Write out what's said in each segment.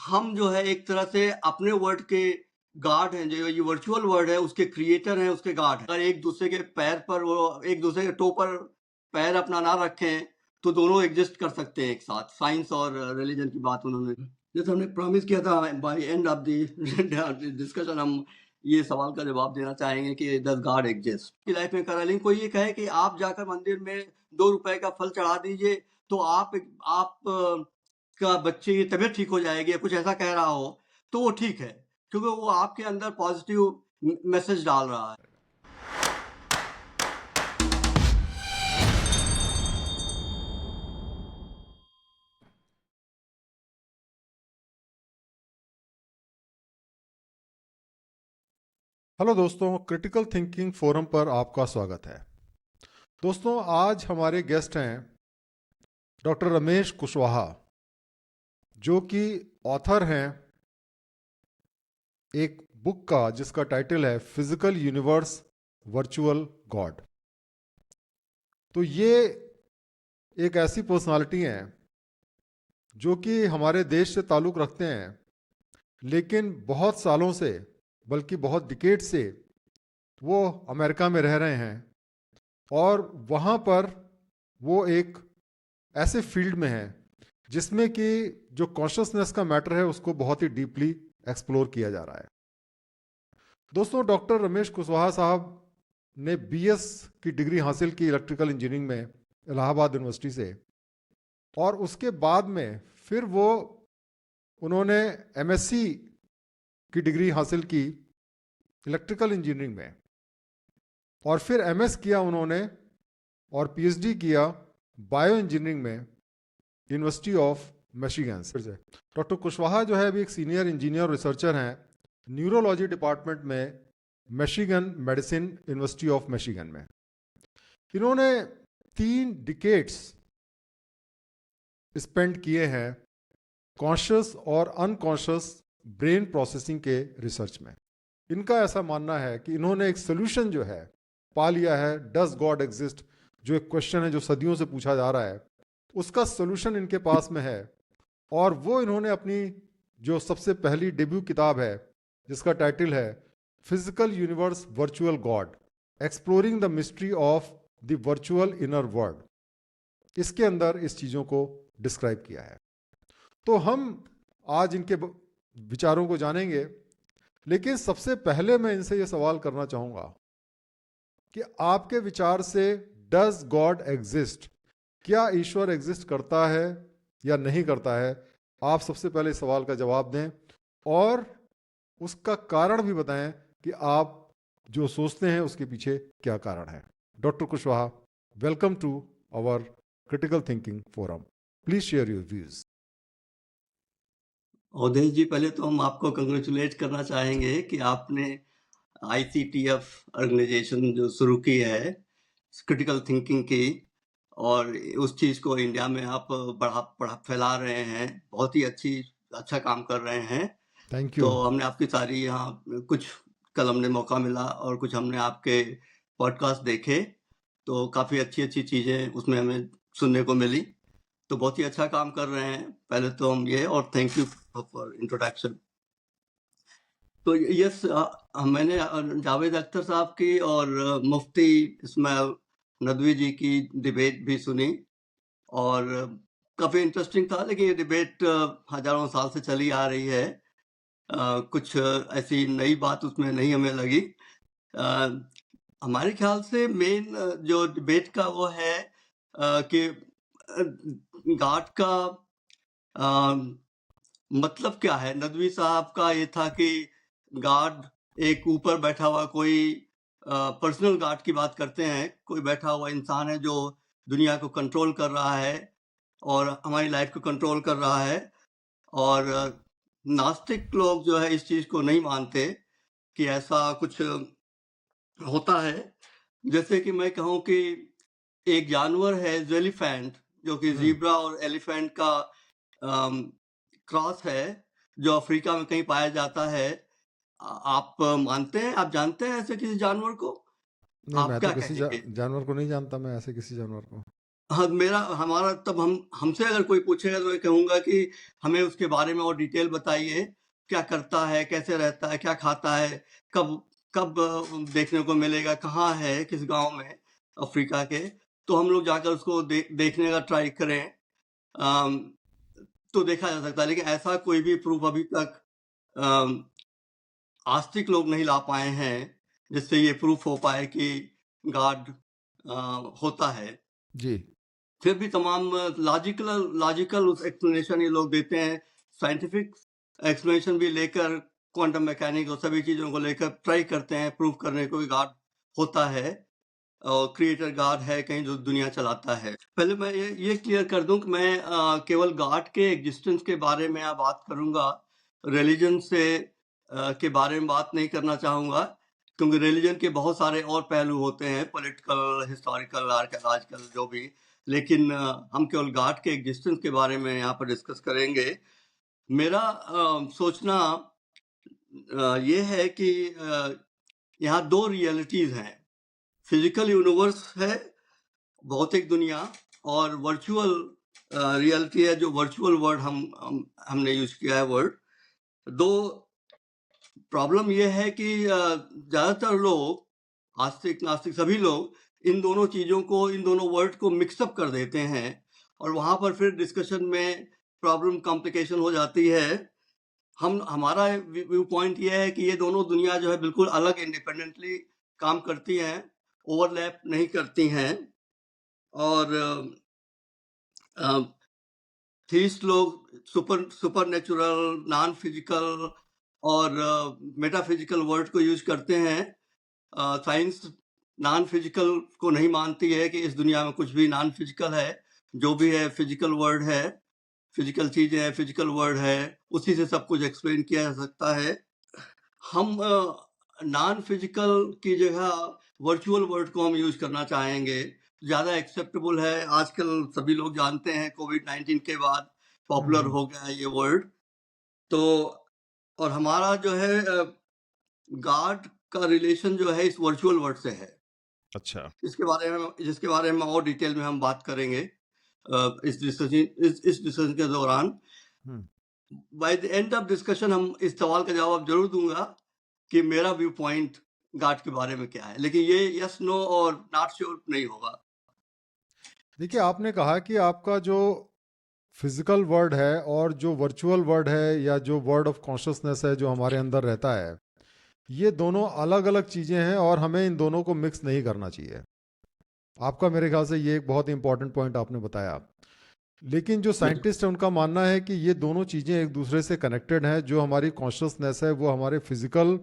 हम जो है एक तरह से अपने वर्ड के गॉड हैं, जो ये वर्चुअल वर्ड है उसके क्रिएटर हैं, उसके गॉड हैं। अगर एक दूसरे के पैर पर वो एक दूसरे के टो पर पैर अपना ना रखें तो दोनों एग्जिस्ट कर सकते हैं एक साथ। साइंस और रिलीजन की बात उन्होंने, जैसे हमने प्रॉमिस किया था, by end of the discussion हम ये सवाल का जवाब देना चाहेंगे कि डज गॉड एग्जिस्ट। की लाइफ में करालिंग कोई ये कहे कि आप जाकर मंदिर में 2 रुपए का फल चढ़ा दीजिए तो आप का बच्चे की तबीयत ठीक हो जाएगी या कुछ ऐसा कह रहा हो तो वो ठीक है, क्योंकि वो आपके अंदर पॉजिटिव मैसेज डाल रहा है। हेलो दोस्तों, क्रिटिकल थिंकिंग फोरम पर आपका स्वागत है। दोस्तों, आज हमारे गेस्ट हैं डॉक्टर रमेश कुशवाहा, जो कि ऑथर हैं एक बुक का जिसका टाइटल है फिजिकल यूनिवर्स वर्चुअल गॉड। तो ये एक ऐसी पर्सनालिटी हैं जो कि हमारे देश से ताल्लुक़ रखते हैं, लेकिन बहुत सालों से, बल्कि बहुत डिकेड से वो अमेरिका में रह रहे हैं और वहाँ पर वो एक ऐसे फील्ड में है जिसमें कि जो कॉन्शियसनेस का मैटर है उसको बहुत ही डीपली एक्सप्लोर किया जा रहा है। दोस्तों, डॉक्टर रमेश कुशवाहा साहब ने बीएस की डिग्री हासिल की इलेक्ट्रिकल इंजीनियरिंग में इलाहाबाद यूनिवर्सिटी से, और उसके बाद में फिर उन्होंने एमएससी की डिग्री हासिल की इलेक्ट्रिकल इंजीनियरिंग में, और फिर एमएस किया उन्होंने और पीएचडी किया बायो इंजीनियरिंग में यूनिवर्सिटी ऑफ मिशिगन से। डॉक्टर कुशवाहा जो है अभी एक सीनियर इंजीनियर रिसर्चर हैं न्यूरोलॉजी डिपार्टमेंट में Michigan medicine university of Michigan में। इन्होंने 3 डिकेड्स स्पेंड किए हैं कॉन्शियस और अनकॉन्शियस ब्रेन प्रोसेसिंग के रिसर्च में। इनका ऐसा मानना है कि इन्होंने एक सोल्यूशन जो है पा लिया है, डज गॉड एग्जिस्ट, जो एक क्वेश्चन है जो सदियों से पूछा जा रहा है, उसका सोल्यूशन इनके पास में है। और वो इन्होंने अपनी जो सबसे पहली डेब्यू किताब है जिसका टाइटल है physical universe virtual God, exploring the mystery of the virtual inner world, इसके अंदर इस चीज़ों को डिस्क्राइब किया है। तो हम आज इनके विचारों को जानेंगे, लेकिन सबसे पहले मैं इनसे ये सवाल करना चाहूँगा कि आपके विचार से डज गॉड एग्जिस्ट, क्या ईश्वर एग्जिस्ट करता है या नहीं करता है? आप सबसे पहले इस सवाल का जवाब दें और उसका कारण भी बताएं कि आप जो सोचते हैं उसके पीछे क्या कारण है। Doctor Kushwaha, welcome to our critical thinking forum. Please share your views. Avadhesh ji, पहले तो हम आपको कंग्रेचुलेट करना चाहेंगे कि आपने आईसीटीएफ ऑर्गेनाइजेशन जो शुरू की है क्रिटिकल थिंकिंग की, और उस चीज़ को इंडिया में आप फैला रहे हैं। बहुत ही अच्छा काम कर रहे हैं। थैंक तो यू। हमने आपकी सारी यहाँ कुछ कल हमने मौका मिला और कुछ हमने आपके पॉडकास्ट देखे, तो काफ़ी अच्छी चीज़ें उसमें हमें सुनने को मिली। तो बहुत ही अच्छा काम कर रहे हैं। पहले तो हम ये, और थैंक यू फॉर इंट्रोडक्शन। तो यस, मैंने जावेद अख्तर साहब की और मुफ्ती इस्माइल नदवी जी की डिबेट भी सुनी और काफ़ी इंटरेस्टिंग था। लेकिन ये डिबेट हजारों साल से चली आ रही है। कुछ ऐसी नई बात उसमें नहीं हमें लगी। हमारे ख्याल से मेन जो डिबेट का वो है कि गॉड का मतलब क्या है। नदवी साहब का ये था कि गॉड एक ऊपर बैठा हुआ कोई पर्सनल गॉड की बात करते हैं, कोई बैठा हुआ इंसान है जो दुनिया को कंट्रोल कर रहा है और हमारी लाइफ को कंट्रोल कर रहा है। और नास्तिक लोग जो है इस चीज को नहीं मानते कि ऐसा कुछ होता है। जैसे कि मैं कहूँ कि एक जानवर है एलिफेंट, जो कि जीब्रा और एलिफेंट का क्रॉस है, जो अफ्रीका में कहीं पाया जाता है। आप मानते हैं, आप जानते हैं ऐसे किसी जानवर को? नहीं, आप मैं तो क्या किसी कहेंगे? जानवर को नहीं जानता, मैं ऐसे किसी जानवर को। हाँ, मेरा हमारा तब हमसे अगर कोई पूछेगा तो मैं कहूँगा कि हमें उसके बारे में और डिटेल बताइए, क्या करता है, कैसे रहता है, क्या खाता है, कब कब देखने को मिलेगा, कहाँ है, किस गाँव में अफ्रीका के, तो हम लोग जाकर उसको देखने का ट्राई करें। अम, तो देखा जा सकता है, लेकिन ऐसा कोई भी प्रूफ अभी तक अम, आस्तिक लोग नहीं ला पाए हैं, जिससे ये प्रूफ हो पाए कि गॉड होता है। जी। फिर भी तमाम लॉजिकल लॉजिकल एक्सप्लेनेशन ये लोग देते हैं, साइंटिफिक एक्सप्लेनेशन भी लेकर, क्वांटम मैकेनिक और सभी चीज़ों को लेकर ट्राई करते हैं प्रूव करने को कि गॉड होता है और क्रिएटर गॉड है कहीं जो दुनिया चलाता है। पहले मैं ये क्लियर कर दूं कि मैं केवल गॉड के एग्जिस्टेंस के बारे में यहाँ बात करूंगा, रिलीजन से के बारे में बात नहीं करना चाहूँगा, क्योंकि रिलीजन के बहुत सारे और पहलू होते हैं, पॉलिटिकल, हिस्टोरिकल, आर्कियोलॉजिकल जो भी, लेकिन हम केवल गॉड के एग्जिस्टेंस के बारे में यहाँ पर डिस्कस करेंगे। मेरा सोचना ये है कि यहाँ दो रियलिटीज़ हैं, फिजिकल यूनिवर्स है, भौतिक दुनिया, और वर्चुअल रियलिटी है, जो वर्चुअल वर्ड हमने यूज किया है वर्ड। दो प्रॉब्लम ये है कि ज़्यादातर लोग, आस्तिक नास्तिक सभी लोग, इन दोनों चीज़ों को, इन दोनों वर्ड को मिक्सअप कर देते हैं, और वहाँ पर फिर डिस्कशन में प्रॉब्लम कॉम्प्लिकेशन हो जाती है। हमारा व्यू पॉइंट ये है कि ये दोनों दुनिया जो है बिल्कुल अलग इंडिपेंडेंटली काम करती हैं, ओवरलैप नहीं करती हैं, और थीस्ट लोग सुपर नेचुरल, नॉन फिजिकल और मेटाफिजिकल वर्ड को यूज करते हैं। साइंस नॉन फिजिकल को नहीं मानती है कि इस दुनिया में कुछ भी नॉन फिजिकल है, जो भी है फिजिकल वर्ड है, फिजिकल चीजें है, फिजिकल वर्ड है, उसी से सब कुछ एक्सप्लेन किया जा सकता है। हम नॉन फिजिकल की जगह वर्चुअल वर्ड को हम यूज करना चाहेंगे, ज़्यादा एक्सेप्टेबल है। आजकल सभी लोग जानते हैं, कोविड-19 के बाद पॉपुलर हो गया है ये वर्ड। तो और हमारा जो है गॉड का रिलेशन जो है इस वर्चुअल वर्ड से है। अच्छा। जिसके बारे में और डिटेल में हम बात करेंगे इस डिस्कशन के दौरान। By the end of discussion हम इस सवाल का जवाब जरूर दूंगा कि मेरा व्यू पॉइंट गॉड के बारे में क्या है, लेकिन ये यस नो और नॉट श्योर नहीं होगा। देखिए, आपने कहा कि आपका जो फिजिकल वर्ड है और जो वर्चुअल वर्ड है या जो वर्ड ऑफ कॉन्शियसनेस है जो हमारे अंदर रहता है, ये दोनों अलग अलग चीज़ें हैं और हमें इन दोनों को मिक्स नहीं करना चाहिए। आपका मेरे ख्याल से ये एक बहुत इंपॉर्टेंट पॉइंट आपने बताया। लेकिन जो साइंटिस्ट है उनका मानना है कि ये दोनों चीज़ें एक दूसरे से कनेक्टेड हैं। जो हमारी कॉन्शियसनेस है वो हमारे फिजिकल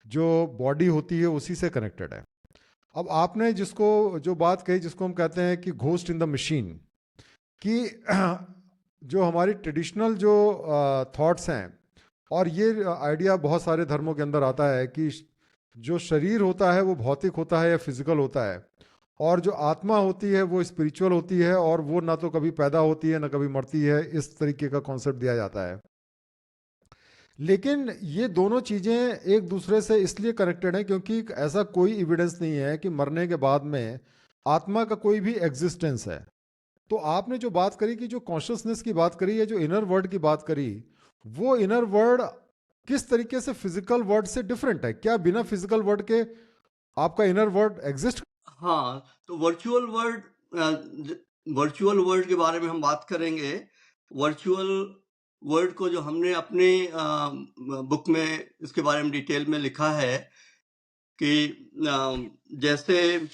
जो बॉडी होती है उसी से कनेक्टेड है। अब आपने जो बात कही, जिसको हम कहते हैं कि घोस्ट इन द मशीन, कि जो हमारी ट्रेडिशनल जो थॉट्स हैं, और ये आइडिया बहुत सारे धर्मों के अंदर आता है कि जो शरीर होता है वो भौतिक होता है या फिजिकल होता है, और जो आत्मा होती है वो स्पिरिचुअल होती है, और वो ना तो कभी पैदा होती है ना कभी मरती है। इस तरीके का कॉन्सेप्ट दिया जाता है। लेकिन ये दोनों चीज़ें एक दूसरे से इसलिए कनेक्टेड हैं क्योंकि ऐसा कोई एविडेंस नहीं है कि मरने के बाद में आत्मा का कोई भी एग्जिस्टेंस है। तो आपने जो बात करी कि जो कॉन्शियसनेस की बात करी या जो इनर वर्ड की बात करी, वो इनर वर्ड किस तरीके से फिजिकल वर्ड से डिफरेंट है? क्या बिना फिजिकल वर्ड के आपका इनर वर्ड एग्जिस्ट? हाँ, तो वर्चुअल वर्ल्ड के बारे में हम बात करेंगे। वर्चुअल वर्ल्ड को जो हमने अपने बुक में इसके बारे में डिटेल में लिखा है कि जैसे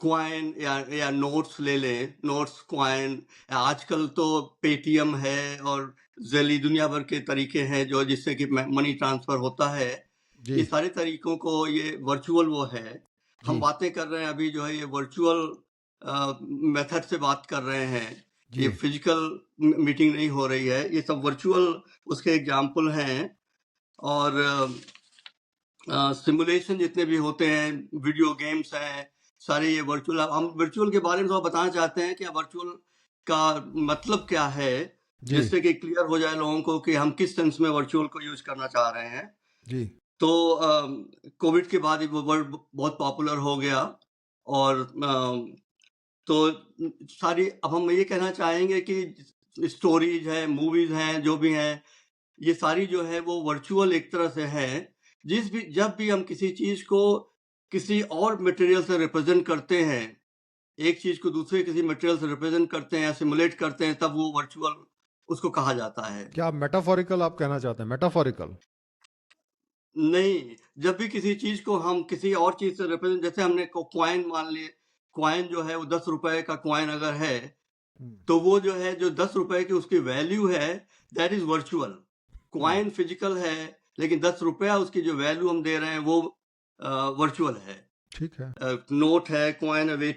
क्वाइन या नोट्स ले लें, नोट्स, क्वाइन, आजकल तो पेटीएम है और ज़ेली, दुनिया भर के तरीके हैं जो जिससे कि मनी ट्रांसफर होता है। जी ये सारे तरीकों को ये वर्चुअल वो है। हम जी बातें कर रहे हैं अभी जो है ये वर्चुअल मेथड से बात कर रहे हैं। जी ये फिजिकल मीटिंग नहीं हो रही है, ये सब वर्चुअल उसके एग्जाम्पल हैं। और सिमुलेशन जितने भी होते हैं, वीडियो गेम्स हैं, सारे ये वर्चुअल। हम वर्चुअल के बारे में थोड़ा बताना चाहते हैं कि वर्चुअल का मतलब क्या है, जी जिससे कि क्लियर हो जाए लोगों को कि हम किस सेंस में वर्चुअल को यूज करना चाह रहे हैं। जी तो कोविड के बाद वो वर्ड बहुत पॉपुलर हो गया, और तो सारी, अब हम ये कहना चाहेंगे कि स्टोरीज है, मूवीज हैं, जो भी हैं, ये सारी जो है वो वर्चुअल एक तरह से है। जब भी हम किसी चीज को किसी और मटेरियल से रिप्रेजेंट करते हैं, एक चीज को दूसरे किसी मटेरियल से रिप्रेजेंट करते हैं, सिमुलेट करते हैं, तब वो वर्चुअल उसको कहा जाता है। क्या मेटाफोरिकल आप कहना चाहते हैं? मेटाफोरिकल? नहीं, जब भी किसी चीज को हम किसी और चीज से रिप्रेजेंट, जैसे हमने कॉइन मान लिए, कॉइन जो है वो 10 रुपए का कॉइन अगर है, तो वो जो है जो 10 रुपए की उसकी वैल्यू है, that is virtual. Coin physical है, लेकिन 10 रुपया उसकी जो वैल्यू हम दे रहे हैं वो वर्चुअल है। ठीक है। नोट है, कॉइन है,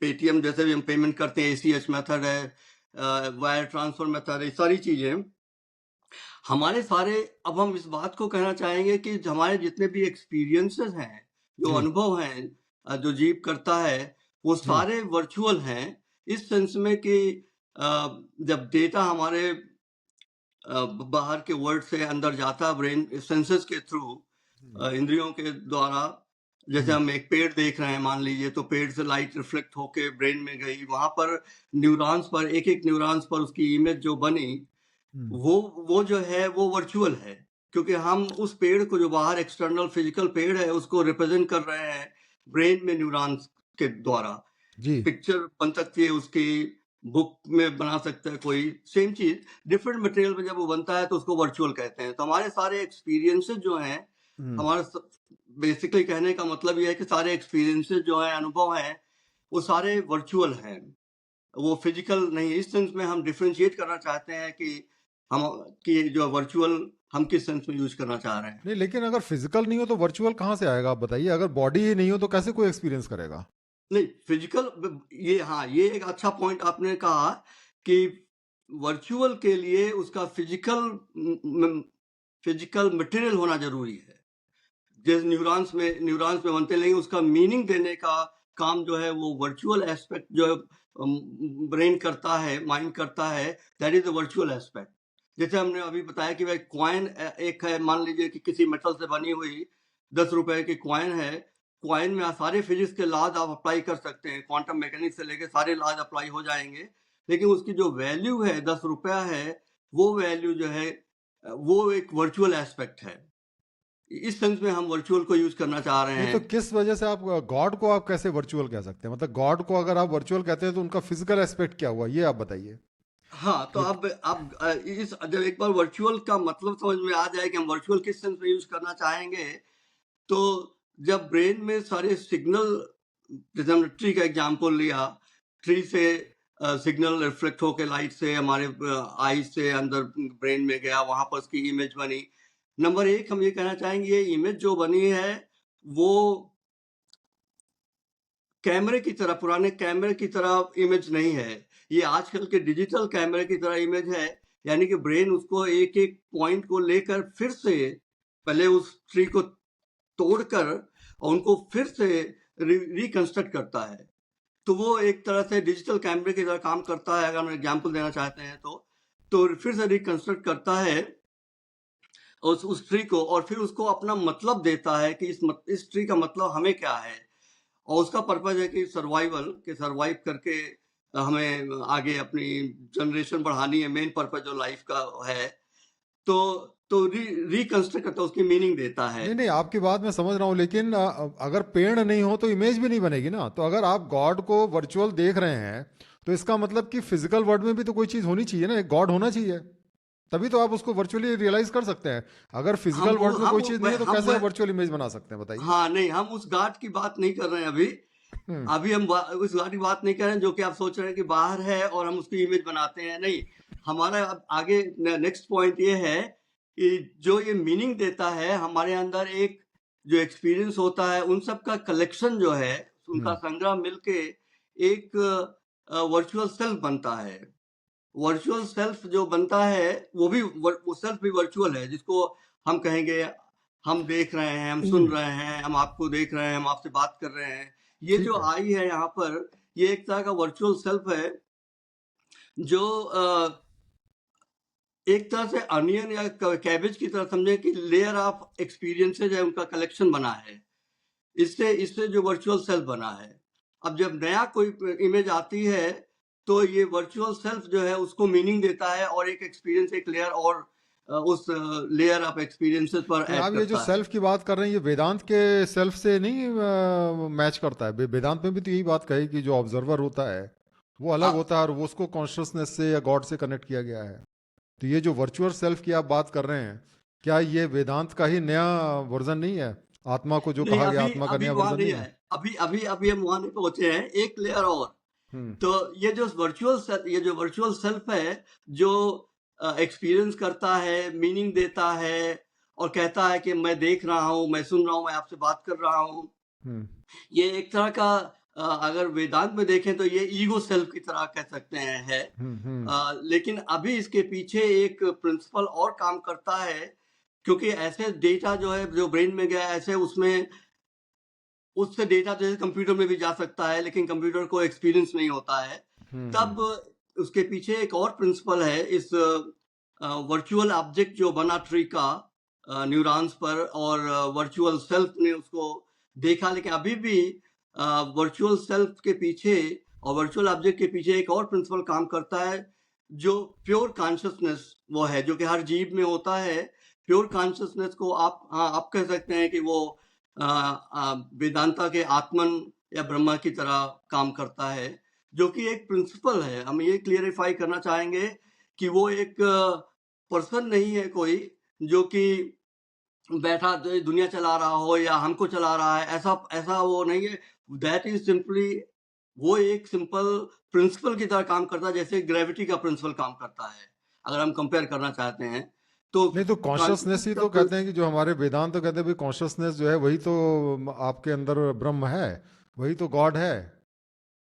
पेटीएम जैसे भी हम पेमेंट करते हैं, एसीएच मेथड है, वायर ट्रांसफर मेथड है, सारी चीजें हमारे सारे। अब हम इस बात को कहना चाहेंगे कि हमारे जितने भी एक्सपीरियंसेस हैं, जो जी अनुभव हैं, जो जीव करता है, वो जी सारे वर्चुअल हैं, इस सेंस में कि जब डेटा हमारे बाहर के वर्ल्ड से अंदर जाता है, ब्रेन सेंसेस के थ्रू, इंद्रियों के द्वारा, जैसे हम एक पेड़ देख रहे हैं मान लीजिए, तो पेड़ से लाइट रिफ्लेक्ट होके ब्रेन में गई, वहां पर न्यूरॉन्स पर, एक एक न्यूरॉन्स पर उसकी इमेज जो बनी, वो जो है वो वर्चुअल है, क्योंकि हम उस पेड़ को, जो बाहर एक्सटर्नल फिजिकल पेड़ है, उसको रिप्रेजेंट कर रहे हैं ब्रेन में न्यूरॉन्स के द्वारा। जी पिक्चर बन सकती है उसकी, बुक में बना सकता है कोई, सेम चीज डिफरेंट मटेरियल में जब वो बनता है तो उसको वर्चुअल कहते हैं। तो हमारे सारे एक्सपीरियंसेस जो हैं, हमारा बेसिकली कहने का मतलब ये है कि सारे एक्सपीरियंसेस जो हैं, अनुभव हैं, वो सारे वर्चुअल हैं, वो फिजिकल नहीं। इस सेंस में हम डिफरेंशिएट करना चाहते हैं कि हम, कि जो वर्चुअल हम किस सेंस में यूज करना चाह रहे हैं। नहीं, लेकिन अगर फिजिकल नहीं हो तो वर्चुअल कहाँ से आएगा? आप बताइए। अगर बॉडी ही नहीं हो तो कैसे कोई एक्सपीरियंस करेगा? नहीं, फिजिकल, ये, हाँ, ये एक अच्छा पॉइंट आपने कहा कि वर्चुअल के लिए उसका फिजिकल मटेरियल होना जरूरी है। जैसे न्यूरॉन्स में बनते, नहीं, उसका मीनिंग देने का काम जो है वो वर्चुअल एस्पेक्ट जो है ब्रेन करता है, माइंड करता है, that is the virtual aspect. जैसे हमने अभी बताया कि भाई कॉइन एक है, मान लीजिए कि किसी मेटल से बनी हुई 10 रुपए की कॉइन है, कॉइन में सारे फिजिक्स के लॉज आप अप्लाई कर सकते हैं, क्वांटम मैकेनिक्स से लेके सारे लॉज अप्लाई हो जाएंगे, लेकिन उसकी जो वैल्यू है 10 रुपया है, वो वैल्यू जो है वो एक वर्चुअल एस्पेक्ट है। इस सेंस में हम वर्चुअल को यूज करना चाह रहे नहीं हैं। तो किस वजह से आप गॉड को आप कैसे वर्चुअल कह सकते हैं? मतलब गॉड को अगर आप वर्चुअल कहते हैं तो उनका फिजिकल एस्पेक्ट क्या हुआ, ये आप बताइए। हाँ, तो कि अब इस जब एक बार वर्चुअल का मतलब समझ में आ जाए कि हम वर्चुअल किस सेंस में यूज करना चाहेंगे, तो जब ब्रेन में सारे सिग्नल, जैसे हमने ट्री का एग्जांपल लिया, ट्री से सिग्नल रिफ्लेक्ट होके लाइट से हमारे आईज से अंदर ब्रेन में गया, वहां पर उसकी इमेज बनी। नंबर एक, हम ये कहना चाहेंगे, ये इमेज जो बनी है वो कैमरे की तरह, पुराने कैमरे की तरह इमेज नहीं है, ये आजकल के डिजिटल कैमरे की तरह इमेज है। यानी कि ब्रेन उसको एक एक पॉइंट को लेकर फिर से, पहले उस ट्री को तोड़कर और उनको फिर से रिकंस्ट्रक्ट करता है। तो वो एक तरह से डिजिटल कैमरे की तरह काम करता है, अगर हम एग्जांपल देना चाहते हैं तो फिर से रिकंस्ट्रक्ट करता है उस ट्री को, और फिर उसको अपना मतलब देता है कि इस ट्री का मतलब हमें क्या है, और उसका पर्पज है कि सर्वाइव करके हमें आगे अपनी जनरेशन बढ़ानी है, मेन पर्पज जो लाइफ का है। तो रिकंस्ट्रक्ट करता है, उसकी मीनिंग देता है। नहीं नहीं, आपकी बात मैं समझ रहा हूँ, लेकिन अगर पेड़ नहीं हो तो इमेज भी नहीं बनेगी ना। तो अगर आप गॉड को वर्चुअल देख रहे हैं तो इसका मतलब कि फिजिकल वर्ल्ड में भी तो कोई चीज होनी चाहिए ना, एक गॉड होना चाहिए, तभी तो आप उसको वर्चुअली रियलाइज कर सकते हैं। अगर फिजिकल वर्ल्ड में कोई चीज नहीं है तो कैसे आप वर्चुअल इमेज बना सकते हैं, बताइए। हाँ, नहीं, हम उस गार्ड की बात नहीं कर रहे हैं अभी। हम्म, अभी हम उस गार्ड की बात नहीं कर रहे हैं जो कि आप सोच रहे हैं कि बाहर है और हम उसकी इमेज बनाते हैं, नहीं। हमारा अब आगे नेक्स्ट पॉइंट ये है कि जो ये मीनिंग देता है, हमारे अंदर एक जो एक्सपीरियंस होता है, उन सब का कलेक्शन जो है, उनका संग्रह मिलके एक वर्चुअल सेल्फ बनता है। वर्चुअल सेल्फ जो बनता है वो सेल्फ भी वर्चुअल है, जिसको हम कहेंगे हम देख रहे हैं, हम सुन रहे हैं, हम आपको देख रहे हैं, हम आपसे बात कर रहे हैं। ये ठीक जो है। आई है यहाँ पर, ये एक तरह का वर्चुअल सेल्फ है, जो एक तरह से अनियन या कैबेज की तरह समझे कि लेयर ऑफ एक्सपीरियंसेस है, उनका कलेक्शन बना है। इससे इससे जो वर्चुअल सेल्फ बना है। अब जब नया कोई इमेज आती है तो ये वर्चुअल सेल्फ जो है उसको मीनिंग देता है और एक एक्सपीरियंस, एक लेयर और उस लेयर ऑफ एक्सपीरियंसेस पर तो ऐड आप ये जो करता है। सेल्फ की बात कर रहे हैं ये वेदांत के सेल्फ से नहीं मैच करता है? वेदांत में भी तो यही बात कही कि जो ऑब्जर्वर होता है वो अलग हाँ, होता है और वो उसको कॉन्शियसनेस से या गॉड से कनेक्ट किया गया है। तो ये जो वर्चुअल सेल्फ की आप बात कर रहे हैं, क्या ये वेदांत का ही नया वर्जन नहीं है? आत्मा को जो नहीं, कहा गया अभी आत्मा का अभी नया वहां वर्जन नहीं नहीं है? आए, अभी हम वहां नहीं पहुंचे हैं, एक लेयर और। हम्म। तो ये जो वर्चुअल सेल्फ है, जो एक्सपीरियंस करता है, मीनिंग देता है और कहता है कि मैं देख रहा हूँ, मैं सुन रहा हूँ, मैं आपसे बात कर रहा हूँ, हम्म। ये एक तरह का अगर वेदांत में देखें तो ये ईगो सेल्फ की तरह कह सकते हैं है। हम्म। लेकिन अभी इसके पीछे एक प्रिंसिपल और काम करता है, क्योंकि ऐसे डेटा जो है जो ब्रेन में गया, ऐसे उसमें उससे डेटा जो है कंप्यूटर में भी जा सकता है, लेकिन कंप्यूटर को एक्सपीरियंस नहीं होता है। हम्म। तब उसके पीछे एक और प्रिंसिपल है, इस वर्चुअल ऑब्जेक्ट जो बना ट्री का न्यूरॉन्स पर, और वर्चुअल सेल्फ ने उसको देखा, लेकिन अभी भी वर्चुअल सेल्फ के पीछे और वर्चुअल ऑब्जेक्ट के पीछे एक और प्रिंसिपल काम करता है, जो प्योर कॉन्शियसनेस वो है, जो कि हर जीव में होता है। प्योर कॉन्शियसनेस को आप कह सकते हैं कि वो वेदांता के आत्मन या ब्रह्मा की तरह काम करता है, जो कि एक प्रिंसिपल है। हम ये क्लियरिफाई करना चाहेंगे कि वो एक पर्सन नहीं है कोई, जो कि बैठा दुनिया चला रहा हो या हमको चला रहा है, ऐसा ऐसा वो नहीं है। दैट इज सिंपली, वो एक सिंपल प्रिंसिपल की तरह काम करता है, जैसे ग्रेविटी का प्रिंसिपल काम करता है, अगर हम कंपेयर करना चाहते हैं तो। नहीं तो कॉन्शियसनेस कॉन्शियसनेस ही का तो कहते हैं कि जो हमारे वेदांत तो कहते हैं भाई कॉन्शियसनेस जो है वही तो आपके अंदर ब्रह्म है, वही तो गॉड है।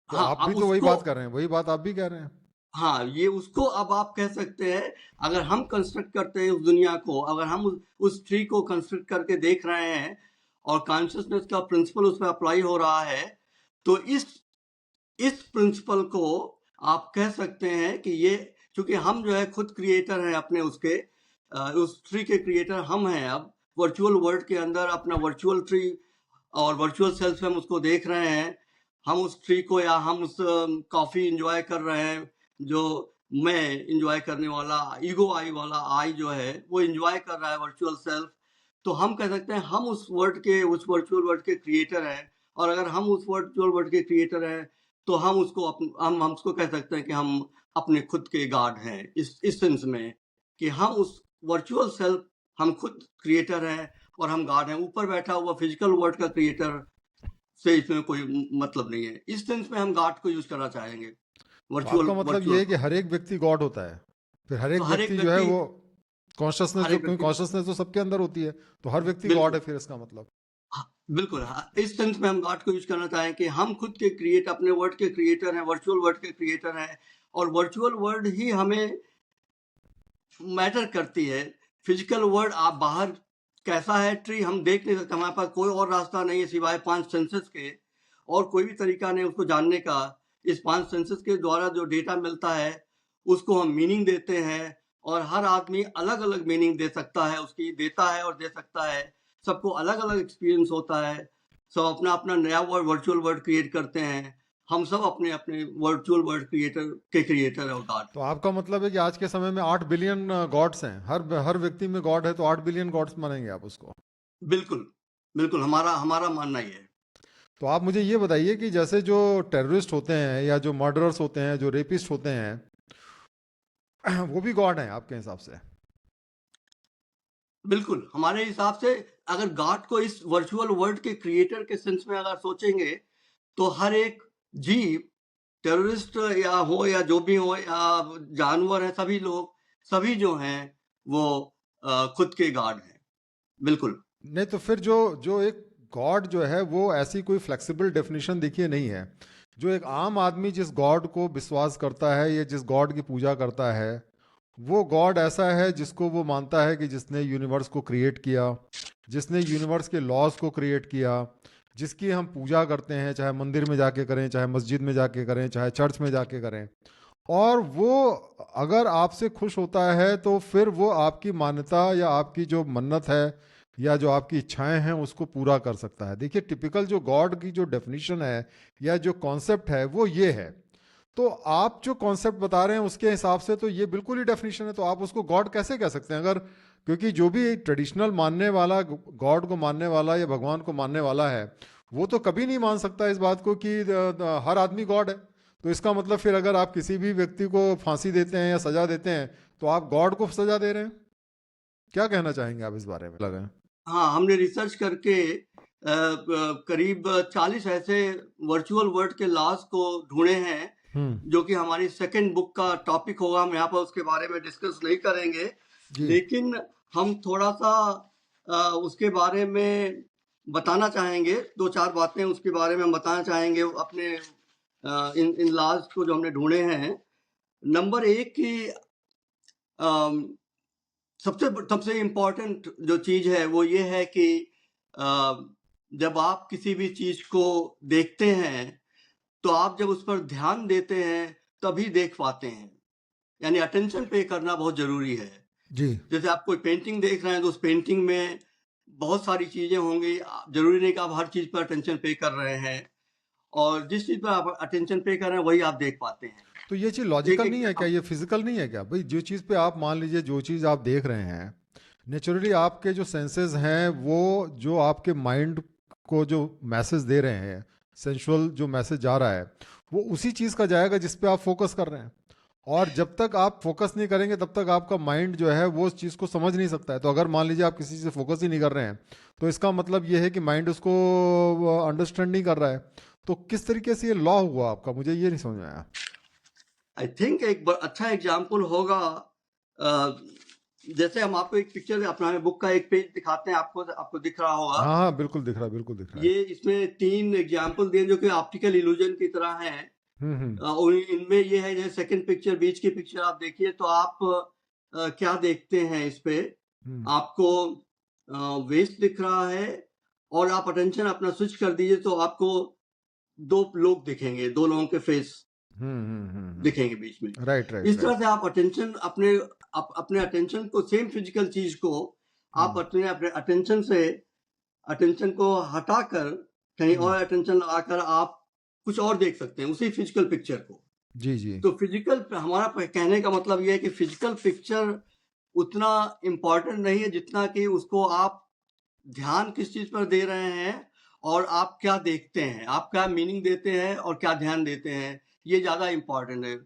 तो हाँ, आप भी अब तो वही उसको, बात कर रहे हैं, वही बात आप भी कह रहे हैं। हाँ, ये उसको अब आप कह सकते हैं। अगर हम कंस्ट्रक्ट करते हैं उस दुनिया को, अगर हम उस ट्री को कंस्ट्रक्ट करके देख रहे हैं और कॉन्शियसनेस का प्रिंसिपल उस पर अप्लाई हो रहा है, तो इस प्रिंसिपल को आप कह सकते हैं कि ये, क्योंकि हम जो है खुद क्रिएटर हैं अपने उसके, उस ट्री के क्रिएटर हम हैं। अब वर्चुअल वर्ल्ड के अंदर अपना वर्चुअल ट्री और वर्चुअल सेल्फ से हम उसको देख रहे हैं। हम उस ट्री को या हम उस कॉफी इंजॉय कर रहे हैं, जो मैं इंजॉय करने वाला ईगो आई वाला आई जो है वो इंजॉय कर रहा है वर्चुअल सेल्फ। तो हम कह सकते हैं हम उस वर्चुअल वर्ल्ड के क्रिएटर हैं। और अगर हम उस वर्चुअल वर्ल्ड के क्रिएटर हैं, तो हम उसको कह सकते हैं कि हम अपने खुद के गॉड हैं, इस सेंस में कि हम उस वर्चुअल सेल्फ, हम खुद क्रिएटर हैं और हम गॉड हैं। ऊपर बैठा हुआ फिजिकल वर्ल्ड का क्रिएटर से इसमें कोई मतलब नहीं है। इस सेंस में हम गॉड को यूज करना चाहेंगे, तो वर्चुअल आपका मतलब ये वर्चुअल है कि को। हर एक व्यक्ति गॉड होता है? फिर हर तो एक हर एक व्यक्ति जो है व्यक्ति वो कॉन्शियसनेस, हर जो एक क्योंकि व्यक्ति कॉन्शियसनेस तो सबके अंदर होती है, तो हर व्यक्ति गॉड बिल्कुल, है फिर इसका मतलब? हाँ, बिल्कुल, हाँ, इस सेंस में हम गॉड को यूज करना चाहें कि हम खुद के क्रिएट अपने वर्ड के क्रिएटर हैं, वर्चुअल वर्ड के क्रिएटर हैं। और वर्चुअल वर्ल्ड ही हमें मैटर करती है। फिजिकल वर्ल्ड आप बाहर कैसा है, ट्री हम देख नहीं सकते, हमारे पास कोई और रास्ता नहीं है सिवाय 5 सेंसेस के, और कोई भी तरीका नहीं उसको जानने का। इस 5 सेंसेस के द्वारा जो डेटा मिलता है उसको हम मीनिंग देते हैं, और हर आदमी अलग अलग मीनिंग दे सकता है, उसकी देता है और दे सकता है। सबको अलग अलग एक्सपीरियंस होता है। सब अपना अपना नया वर्ड, वर्चुअल वर्ड क्रिएट करते हैं। हम सब अपने अपने वर्चुअल वर्ड क्रिएटर और गॉड तो हैं। आपका मतलब है कि आज के समय में 8 बिलियन गॉड्स हैं, हर हर व्यक्ति में गॉड है, तो 8 बिलियन गॉड्स मानेंगे आप उसको? बिल्कुल, बिल्कुल, हमारा हमारा मानना ये है। तो आप मुझे ये बताइए कि जैसे जो टेररिस्ट होते हैं या जो मर्डरर्स होते हैं, जो रेपिस्ट होते हैं, वो भी गॉड हैं आपके हिसाब से? बिल्कुल, हमारे हिसाब से अगर गॉड को इस वर्चुअल वर्ल्ड के क्रिएटर के सेंस में अगर सोचेंगे, तो हर एक जीव, टेररिस्ट या हो या जो भी हो या जानवर है, सभी लोग, सभी जो हैं वो खुद के गॉड हैं। बिल्कुल। नहीं तो फिर जो जो एक गॉड जो है वो ऐसी कोई फ्लेक्सिबल डेफिनेशन देखिए नहीं है। जो एक आम आदमी जिस गॉड को विश्वास करता है या जिस गॉड की पूजा करता है, वो गॉड ऐसा है जिसको वो मानता है कि जिसने यूनिवर्स को क्रिएट किया, जिसने यूनिवर्स के लॉज को क्रिएट किया, जिसकी हम पूजा करते हैं, चाहे मंदिर में जाके करें, चाहे मस्जिद में जाके करें, चाहे चर्च में जाके करें। और वो अगर आपसे खुश होता है तो फिर वो आपकी मान्यता या आपकी जो मन्नत है या जो आपकी इच्छाएं हैं उसको पूरा कर सकता है। देखिए टिपिकल जो गॉड की जो डेफिनेशन है या जो कॉन्सेप्ट है वो ये है। तो आप जो कॉन्सेप्ट बता रहे हैं उसके हिसाब से तो ये बिल्कुल ही डेफिनेशन है, तो आप उसको गॉड कैसे कह सकते हैं? अगर क्योंकि जो भी ट्रेडिशनल मानने वाला, गॉड को मानने वाला या भगवान को मानने वाला है, वो तो कभी नहीं मान सकता इस बात को कि हर आदमी गॉड है। तो इसका मतलब फिर अगर आप किसी भी व्यक्ति को फांसी देते हैं या सजा देते हैं तो आप गॉड को सजा दे रहे हैं। क्या कहना चाहेंगे आप इस बारे में? लगा हाँ, हमने रिसर्च करके करीब 40 ऐसे वर्चुअल वर्ल्ड के लॉज को ढूंढे हैं, जो कि हमारी सेकंड बुक का टॉपिक होगा। हम यहाँ पर उसके बारे में डिस्कस नहीं करेंगे, जी लेकिन हम थोड़ा सा उसके बारे में बताना चाहेंगे। 2-4 बातें उसके बारे में हम बताना चाहेंगे अपने इन लॉज को जो हमने ढूंढे हैं। नंबर 1 की सबसे इम्पोर्टेंट जो चीज है वो ये है कि जब आप किसी भी चीज को देखते हैं तो आप जब उस पर ध्यान देते हैं तभी देख पाते हैं, यानी अटेंशन पे करना बहुत जरूरी है। जी जैसे आप कोई पेंटिंग देख रहे हैं तो उस पेंटिंग में बहुत सारी चीजें होंगी, जरूरी नहीं कि आप हर चीज पर अटेंशन पे कर रहे हैं, और जिस चीज पर आप अटेंशन पे कर रहे हैं वही आप देख पाते हैं। तो ये चीज़ एक लॉजिकल नहीं है क्या? एक ये फिजिकल नहीं है क्या भाई? जो चीज़ पे आप मान लीजिए जो चीज़ आप देख रहे हैं, नेचुरली आपके जो सेंसेस हैं वो जो आपके माइंड को जो मैसेज दे रहे हैं, सेंसुअल जो मैसेज जा रहा है, वो उसी चीज़ का जाएगा जिस पे आप फोकस कर रहे हैं। और जब तक आप फोकस नहीं करेंगे तब तक आपका माइंड जो है वो उस चीज़ को समझ नहीं सकता है। तो अगर मान लीजिए आप किसी से फोकस ही नहीं कर रहे हैं तो इसका मतलब ये है कि माइंड उसको अंडरस्टैंड नहीं कर रहा है। तो किस तरीके से ये लॉ हुआ आपका, मुझे ये नहीं समझ में आया। आई थिंक एक अच्छा एग्जाम्पल होगा, अ, जैसे हम आपको एक पिक्चर अपना बुक का एक पेज दिखाते हैं, आपको आपको दिख रहा होगा। हाँ हाँ बिल्कुल दिख रहा है, बिल्कुल दिख रहा है। ये इसमें 3 एग्जाम्पल दिए जो कि ऑप्टिकल इल्यूजन की तरह हैं। हम्म। और इनमें ये है, जैसे सेकंड पिक्चर, बीच की पिक्चर आप देखिए तो आप क्या देखते हैं इस पे? हम्म आपको वेस्ट दिख रहा है, और आप अटेंशन अपना स्विच कर दीजिए तो आपको 2 लोग दिखेंगे, 2 लोगों के फेस दिखेंगे बीच में। राइट राइट इस तरह राइट। से आप अटेंशन अपने अटेंशन को, सेम फिजिकल चीज को आप अपने अपने अटेंशन को हटाकर कहीं और अटेंशन लगाकर आप कुछ और देख सकते हैं उसी फिजिकल पिक्चर को। जी जी तो फिजिकल, हमारा कहने का मतलब यह है कि फिजिकल पिक्चर उतना इम्पोर्टेंट नहीं है जितना कि उसको आप ध्यान किस चीज पर दे रहे हैं और आप क्या देखते हैं, आप क्या मीनिंग देते हैं और क्या ध्यान देते हैं, ये ज्यादा इम्पोर्टेंट है।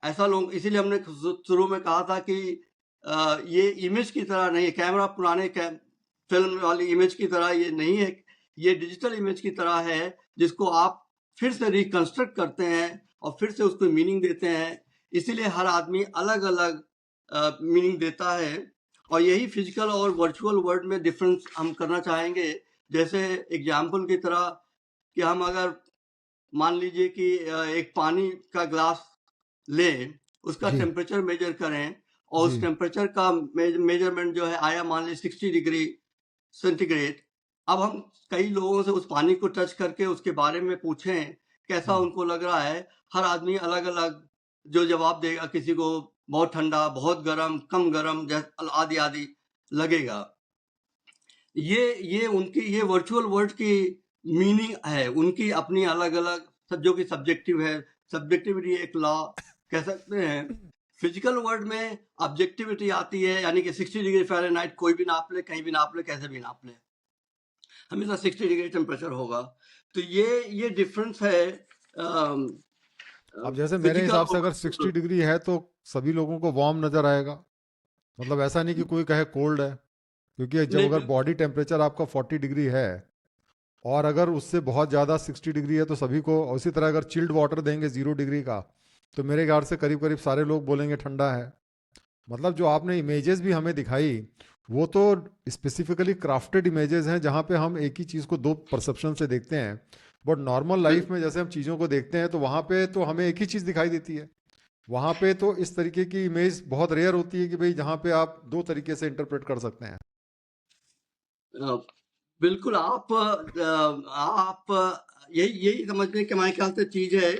ऐसा लोग, इसीलिए हमने शुरू में कहा था कि ये इमेज की तरह नहीं है, कैमरा पुराने फिल्म वाली इमेज की तरह ये नहीं है, ये डिजिटल इमेज की तरह है जिसको आप फिर से रिकंस्ट्रक्ट करते हैं और फिर से उसको मीनिंग देते हैं। इसीलिए हर आदमी अलग अलग मीनिंग देता है, और यही फिजिकल और वर्चुअल वर्ल्ड में डिफरेंस हम करना चाहेंगे। जैसे एग्जाम्पल की तरह कि हम अगर मान लीजिए कि एक पानी का ग्लास लें, उसका जी टेम्परेचर मेजर करें, और उस जी टेम्परेचर का मेजरमेंट जो है आया मान लीजिए 60 डिग्री सेंटीग्रेड। अब हम कई लोगों से उस पानी को टच करके उसके बारे में पूछें कैसा उनको लग रहा है, हर आदमी अलग अलग जो जवाब देगा, किसी को बहुत ठंडा, बहुत गर्म, कम गर्म, आदि आदि लगेगा। ये उनकी, ये वर्चुअल वर्ल्ड की मीनिंग है, उनकी अपनी अलग अलग, जो कि सब्जेक्टिव है। सब्जेक्टिविटी एक लॉ कह सकते हैं। फिजिकल वर्ल्ड में ऑब्जेक्टिविटी आती है, यानी कि 60 डिग्री फ़ारेनहाइट कोई भी नाप ले, कहीं भी नाप ले, कैसे भी नाप ले, हमेशा 60 डिग्री टेम्परेचर होगा। तो ये डिफरेंस है अब जैसे मेरे फिजिकल हिसाब से और अगर 60 वर्चुअल। डिग्री है तो सभी लोगों को वार्म नजर आएगा। मतलब ऐसा नहीं कि कोई कहे कोल्ड है, क्योंकि जब नहीं, अगर बिल्कुल। बॉडी टेम्परेचर आपका 40 डिग्री है और अगर उससे बहुत ज़्यादा 60 डिग्री है तो सभी को, उसी तरह अगर चिल्ड वाटर देंगे 0 डिग्री का तो मेरे ख्याल से करीब करीब सारे लोग बोलेंगे ठंडा है। मतलब जो आपने इमेजेस भी हमें दिखाई वो तो स्पेसिफिकली क्राफ्टेड इमेजेस हैं जहाँ पे हम एक ही चीज़ को दो परसेप्शन से देखते हैं। बट नॉर्मल लाइफ में जैसे हम चीज़ों को देखते हैं तो वहाँ पे तो हमें एक ही चीज़ दिखाई देती है। वहाँ पे तो इस तरीके की इमेज बहुत रेयर होती है कि भाई जहाँ पे आप दो तरीके से इंटरप्रेट कर सकते हैं। अ, बिल्कुल, आप यही यही समझने के हमारे ख्याल से चीज है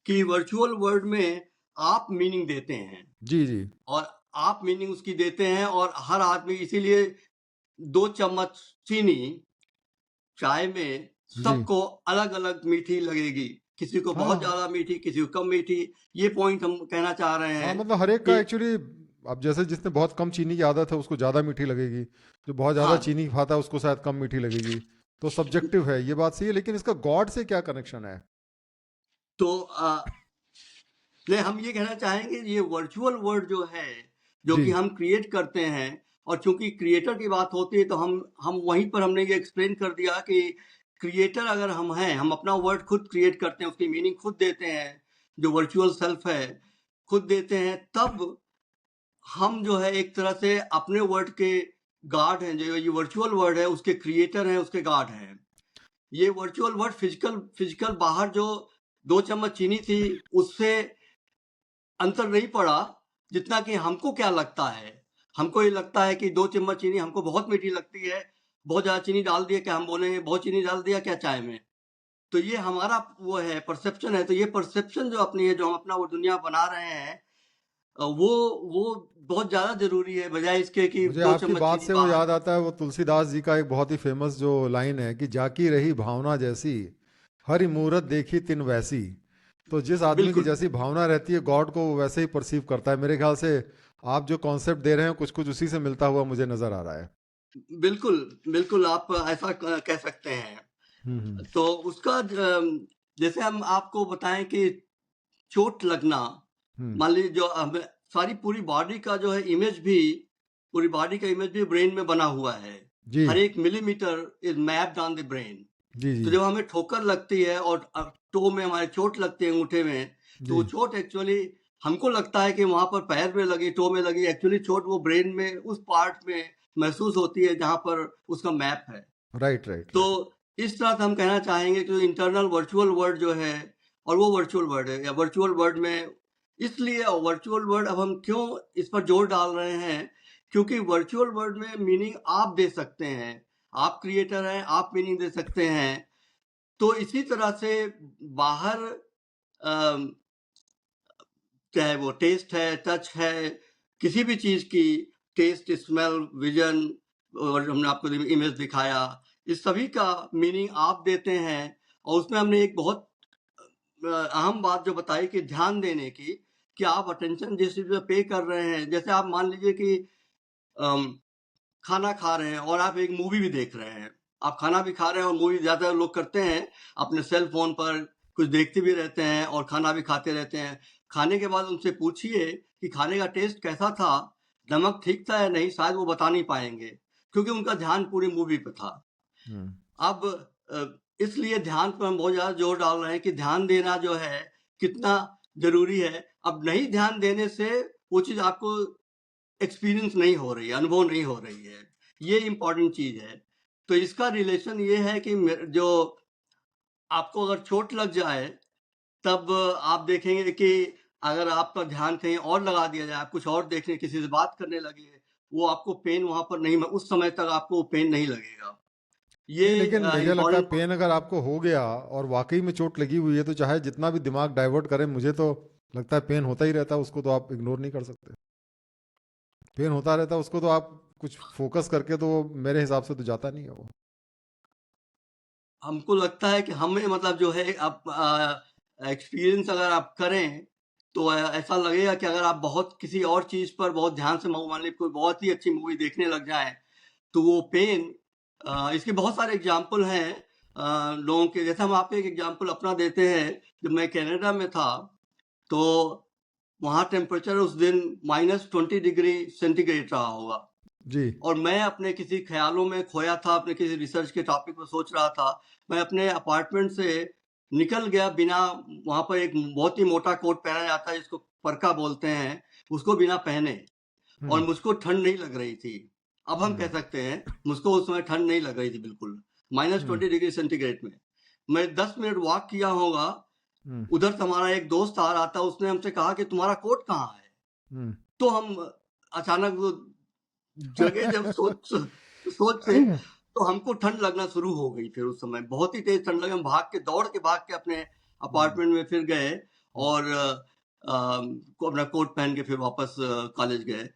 कि वर्चुअल वर्ल्ड में आप मीनिंग देते हैं, जी जी और आप मीनिंग उसकी देते हैं, और हर आदमी, इसीलिए 2 चम्मच चीनी चाय में जी सबको अलग अलग मीठी लगेगी, किसी को बहुत हाँ ज्यादा मीठी, किसी को कम मीठी। ये पॉइंट हम कहना चाह रहे हाँ हैं मतलब हर एक का कि एक्चुअली, अब जैसे जिसने बहुत कम चीनी की आदत है उसको ज़्यादा मीठी लगेगी, जो बहुत ज़्यादा हाँ, चीनी खाता है उसको शायद कम मीठी लगेगी। तो सब्जेक्टिव है, ये बात सही है, लेकिन इसका गॉड से क्या कनेक्शन है? तो नहीं, हम ये कहना चाहेंगे ये वर्चुअल वर्ल्ड जो है, जो जी कि हम क्रिएट करते हैं, और चूंकि क्रिएटर की बात होती है तो हम वहीं पर हमने ये एक्सप्लेन कर दिया कि क्रिएटर अगर हम हैं, हम अपना वर्ड खुद क्रिएट करते हैं, उसकी मीनिंग खुद देते हैं, जो वर्चुअल सेल्फ है खुद देते हैं, तब हम जो है एक तरह से अपने वर्ड के गार्ड हैं। जो ये वर्चुअल वर्ड है उसके क्रिएटर हैं, उसके गार्ड हैं। ये वर्चुअल वर्ड फिजिकल फिजिकल बाहर जो 2 चम्मच चीनी थी उससे अंतर नहीं पड़ा, जितना कि हमको क्या लगता है। हमको ये लगता है कि 2 चम्मच चीनी हमको बहुत मीठी लगती है, बहुत ज़्यादा चीनी डाल दिया क्या, हम बोलेंगे बहुत चीनी डाल दिया क्या चाय में। तो ये हमारा वो है, परसेप्शन है। तो ये परसेप्शन जो अपनी है, जो हम अपना वो दुनिया बना रहे हैं, वो बहुत ज़्यादा ज़रूरी है, बजाय इसके कि मुझे 2 आपकी चम्मच बात चीनी से वो बाहर। याद आता है, वो तुलसीदास जी का एक बहुत ही फेमस जो लाइन है कि जाकी रही भावना जैसी, हरि मूरत देखी तिन वैसी। तो जिस आदमी की बिल्कुल, जैसी भावना रहती है गॉड को वो वैसे ही परसीव करता है। मेरे ख्याल से आप जो कॉन्सेप्ट दे रहे हैं कुछ कुछ उसी से मिलता हुआ मुझे नजर आ रहा है। बिल्कुल, बिल्कुल आप ऐसा कह सकते हैं। हम्म। तो उसका जैसे हम आपको बताएं कि चोट लगना, हम्म। मान लीजिए जो हमें सारी पूरी बॉडी का जो है इमेज भी, पूरी बॉडी का इमेज भी ब्रेन में बना हुआ है। जी हर एक millimetre is mapped on the brain. जी जी तो जब हमें ठोकर लगती है और टो में हमारे चोट लगती है अंगूठे में, तो जी। वो चोट एक्चुअली हमको लगता है कि वहां पर पैर में लगी, टो में लगी, एक्चुअली चोट वो ब्रेन में उस पार्ट में महसूस होती है जहां पर उसका मैप है। राइट राइट तो राइट। इस तरह से हम कहना चाहेंगे कि इंटरनल वर्चुअल वर्ड जो है, और वो वर्चुअल वर्ड है, या वर्चुअल वर्ड में इसलिए वर्चुअल वर्ड अब हम क्यों इस पर जोर डाल रहे हैं, क्योंकि वर्चुअल वर्ड में मीनिंग आप दे सकते हैं, आप क्रिएटर हैं, आप मीनिंग दे सकते हैं। तो इसी तरह से बाहर अम, चाहे वो टेस्ट है, टच है, किसी भी चीज की टेस्ट, स्मेल, विजन, और हमने आपको इमेज दिखाया, इस सभी का मीनिंग आप देते हैं। और उसमें हमने एक बहुत अहम बात जो बताई कि ध्यान देने की, कि आप अटेंशन जिस चीज पे पे कर रहे हैं, जैसे आप मान लीजिए कि अम, खाना खा रहे हैं और आप एक मूवी भी देख रहे हैं। आप खाना भी खा रहे हैं और मूवी ज्यादा लोग करते हैं, अपने सेल फोन पर कुछ देखते भी रहते हैं और खाना भी खाते रहते हैं। खाने के बाद उनसे पूछिए कि खाने का टेस्ट कैसा था, नमक ठीक था या नहीं, शायद वो बता नहीं पाएंगे, क्योंकि उनका ध्यान पूरी मूवी पे था। हम्म। अब इसलिए ध्यान पर हम बहुत ज्यादा जोर डाल रहे हैं कि ध्यान देना जो है कितना जरूरी है। अब नहीं ध्यान देने से वो चीज आपको एक्सपीरियंस नहीं हो रही है, अनुभव नहीं हो रही है। ये इंपॉर्टेंट चीज है। तो इसका रिलेशन ये है कि जो आपको अगर चोट लग जाए, तब आप देखेंगे कि अगर आपका ध्यान कहीं और लगा दिया जाए, आप कुछ और देखने, किसी से बात करने लगे, वो आपको पेन वहां पर नहीं, उस समय तक आपको वो पेन नहीं लगेगा। ये नहीं लेकिन मुझे लगता है इम्पोर्टेंट। पेन अगर आपको हो गया और वाकई में चोट लगी हुई है तो चाहे जितना भी दिमाग डाइवर्ट करे, मुझे तो लगता है पेन होता ही रहता है, उसको तो आप इग्नोर नहीं कर सकते। पेन होता रहता है, उसको तो आप कुछ फोकस करके तो मेरे हिसाब से तो जाता नहीं है वो। हमको लगता है कि हमें मतलब जो है, आप एक्सपीरियंस अगर आप करें, तो ऐसा लगेगा कि अगर आप बहुत किसी और चीज पर बहुत ध्यान से, मान लीजिए कोई बहुत ही अच्छी मूवी देखने लग जाए, तो वो पेन, इसके बहुत सारे एग्जाम्पल हैं लोगों के। जैसे हम आपको एक एग्जाम्पल अपना देते हैं, जब मैं कनाडा में था, तो वहाँ टेम्परेचर उस दिन -20 डिग्री सेंटीग्रेड रहा होगा। जी और मैं अपने किसी ख्यालों में खोया था, अपने किसी रिसर्च के टॉपिक पर सोच रहा था। मैं अपने अपार्टमेंट से निकल गया बिना, वहां पर एक बहुत ही मोटा कोट पहना जाता है जिसको परका बोलते हैं, उसको बिना पहने। और हम्म मुझको ठंड नहीं लग रही थी। अब हम हम्म कह सकते हैं मुझको उस समय ठंड नहीं लग रही थी बिल्कुल, माइनस हम्म ट्वेंटी डिग्री सेंटीग्रेड में। मैं 10 मिनट वॉक किया होगा, हम्म उधर से हमारा एक दोस्त आ रहा था, उसने हमसे कहा कि तुम्हारा कोट कहाँ है। हम्म। तो हम अचानक वो जगह जब सोच सोच से, तो हमको ठंड लगना शुरू हो गई। फिर उस समय बहुत ही तेज ठंड लगी, हम भाग के अपने हम्म, अपार्टमेंट में फिर गए, हम्म, और को अपना कोट पहन के फिर वापस कॉलेज गए।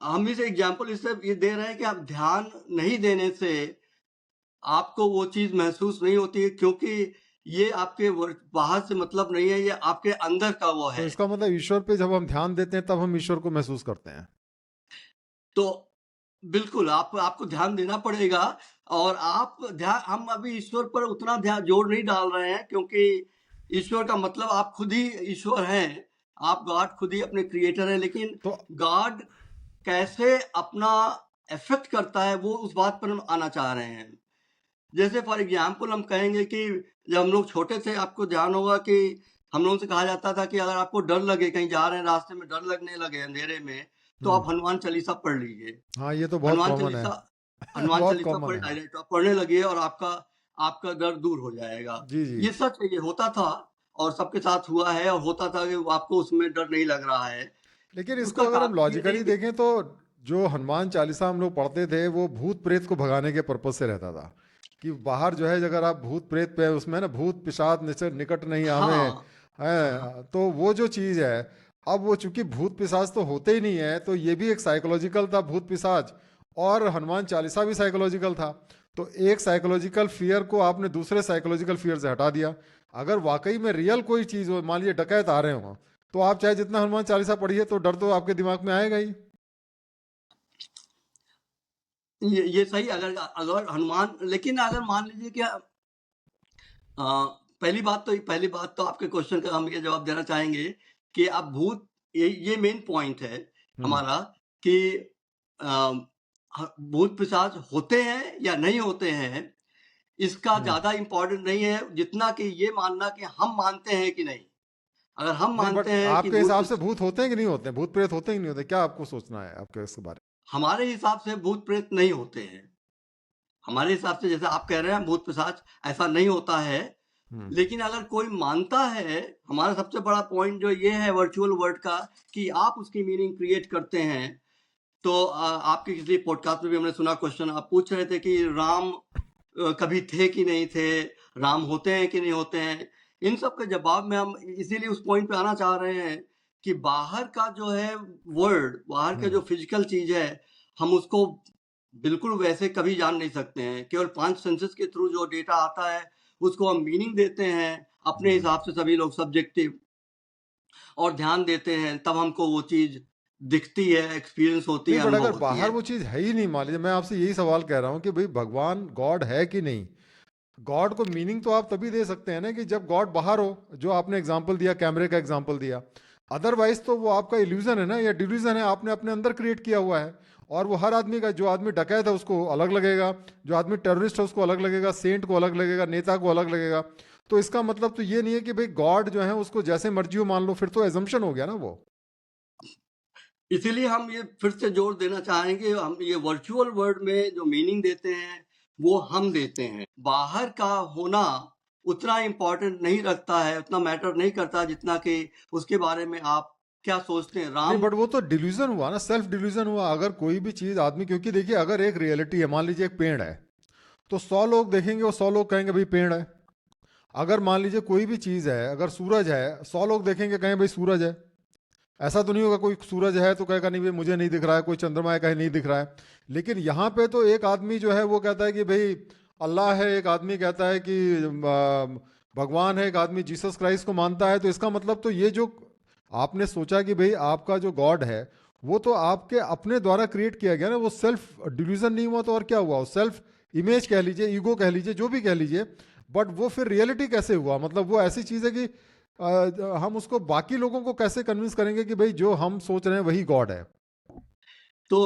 हम इस एग्जाम्पल इससे ये दे रहे हैं कि आप ध्यान नहीं देने से आपको वो चीज महसूस नहीं होती है, क्योंकि ये आपके बाहर से मतलब नहीं है, ये आपके अंदर का वो तो है। इसका मतलब ईश्वर पे जब हम ध्यान देते हैं तब हम ईश्वर को महसूस करते हैं। तो बिल्कुल आपको ध्यान देना पड़ेगा, और आप ध्यान हम अभी ईश्वर पर उतना ध्यान जोर नहीं डाल रहे हैं, क्योंकि ईश्वर का मतलब आप खुद ही ईश्वर हैं, आप गॉड खुद ही अपने क्रिएटर हैं। लेकिन तो गॉड कैसे अपना इफेक्ट करता है वो उस बात पर हम आना चाह रहे हैं। जैसे फॉर एग्जाम्पल हम कहेंगे कि जब हम लोग छोटे थे, आपको ध्यान होगा कि हम लोगों से कहा जाता था कि अगर आपको डर लगे, कहीं जा रहे हैं रास्ते में डर लगने लगे अंधेरे में, तो आप हनुमान चालीसा पढ़ लीजिए। हाँ, ये तो बहुत हनुमान कॉमन है। चालीसा हनुमान बहुत चालीसा कॉमन पढ़ है। डायरेक्ट आप पढ़ने लगिए और आपका आपका डर दूर हो जाएगा। जी जी। ये सच है, ये होता था और सबके साथ हुआ है, और होता था कि आपको उसमें डर नहीं लग रहा है। लेकिन इसको उसका अगर हम कारण ये है लॉजिकली कि देखें तो जो हनुमान चालीसा हम लोग पढ़ते थे वो भूत प्रेत को भगाने के पर्पज से रहता था, कि बाहर जो है अगर आप भूत प्रेत पे उसमें ना भूत पिशाच निकट नहीं आवे हाँ, है, तो वो जो चीज़ है, अब वो चूंकि भूत पिशाच तो होते ही नहीं है, तो ये भी एक साइकोलॉजिकल था भूत पिशाच, और हनुमान चालीसा भी साइकोलॉजिकल था। तो एक साइकोलॉजिकल फियर को आपने दूसरे साइकोलॉजिकल फियर से हटा दिया। अगर वाकई में रियल कोई चीज़ हो, मान लीजिए डकैत आ रहे हो, तो आप चाहे जितना हनुमान चालीसा पढ़िए तो डर तो आपके दिमाग में आएगा ही। ये सही। अगर अगर हनुमान, लेकिन अगर मान लीजिए कि पहली बात तो आपके क्वेश्चन का हम ये जवाब देना चाहेंगे कि आप ये मेन पॉइंट है हम्म। हमारा, कि भूत पिशाच होते हैं या नहीं होते हैं, इसका हम्म। ज्यादा इम्पोर्टेंट नहीं है जितना कि ये मानना कि हम मानते हैं कि नहीं। अगर हम नहीं, मानते बट हैं कि आपके हिसाब से भूत होते हैं कि नहीं होते हैं, भूत प्रेत होते हैं कि नहीं होते, क्या आपको सोचना है आपके इसके बारे हमारे हिसाब से भूत प्रेत नहीं होते हैं। हमारे हिसाब से जैसे आप कह रहे हैं भूत पिशाच ऐसा नहीं होता है। में? लेकिन अगर कोई मानता है, हमारा सबसे बड़ा पॉइंट जो ये है वर्चुअल वर्ड का, कि आप उसकी मीनिंग क्रिएट करते हैं। तो आपके किसी पॉडकास्ट में भी हमने सुना क्वेश्चन, आप पूछ रहे थे कि राम कभी थे कि नहीं थे, राम होते हैं कि नहीं होते हैं। इन सब के जवाब में हम इसीलिए उस पॉइंट पे आना चाह रहे हैं कि बाहर का जो है वर्ल्ड, बाहर का हम्म। जो फिजिकल चीज है, हम उसको बिल्कुल वैसे कभी जान नहीं सकते हैं। केवल 5 सेंसेस के थ्रू जो डेटा आता है उसको हम मीनिंग देते हैं अपने हम्म। हिसाब से, सभी लोग सब्जेक्टिव, और ध्यान देते हैं, तब हमको वो चीज दिखती है, एक्सपीरियंस होती नहीं, है, बट अनुभव अगर होती बाहर है। वो चीज़ है ही नहीं, मान लीजिए मैं आपसे यही सवाल कह रहा हूँ कि भाई भगवान गॉड है कि नहीं। गॉड को मीनिंग तो आप तभी दे सकते हैं ना कि जब गॉड बाहर हो, जो आपने एग्जाम्पल दिया, कैमरे का एग्जाम्पल दिया। अदरवाइज तो वो आपका इल्यूजन है ना, या डिल्यूजन है, आपने अपने अंदर क्रिएट किया हुआ है। और वो हर आदमी का, जो आदमी डकैत है उसको अलग लगेगा, जो आदमी टेररिस्ट है उसको अलग लगेगा, सेंट को अलग लगेगा, नेता को अलग लगेगा। तो इसका मतलब तो ये नहीं है कि भाई गॉड जो है उसको जैसे मर्जी हो मान लो, फिर तो एजम्पशन हो गया ना वो। इसीलिए हम ये फिर से जोर देना चाहेंगे, हम ये वर्चुअल वर्ल्ड में जो मीनिंग देते हैं वो हम देते हैं। बाहर का होना उतना इम्पोर्टेंट नहीं रखता है, उतना मैटर नहीं करता जितना कि उसके बारे में आप क्या सोचते हैं। नहीं, राम बट वो तो डिल्यूजन हुआ ना, सेल्फ डिल्यूजन हुआ। अगर कोई भी चीज आदमी, क्योंकि देखिए अगर एक रियलिटी है, मान लीजिए एक पेड़ है, तो 100 लोग देखेंगे, वो 100 लोग कहेंगे भाई पेड़ है। अगर मान लीजिए कोई भी चीज है, अगर सूरज है, 100 लोग देखेंगे कहें भाई सूरज है। ऐसा तो नहीं होगा कोई सूरज है तो कहेगा नहीं भाई मुझे नहीं दिख रहा है, कोई चंद्रमा है कहे नहीं दिख रहा है। लेकिन यहाँ पे तो एक आदमी जो है वो कहता है कि भाई अल्लाह है, एक आदमी कहता है कि भगवान है, एक आदमी जीसस क्राइस्ट को मानता है। तो इसका मतलब तो ये जो आपने सोचा कि भाई आपका जो गॉड है वो तो आपके अपने द्वारा क्रिएट किया गया ना, वो सेल्फ डिल्यूजन नहीं हुआ तो और क्या हुआ? सेल्फ इमेज कह लीजिए, ईगो कह लीजिए, जो भी कह लीजिए। बट वो फिर रियलिटी कैसे हुआ? मतलब वो ऐसी चीज है कि हम उसको बाकी लोगों को कैसे कन्विंस करेंगे कि भाई जो हम सोच रहे हैं वही गॉड है? तो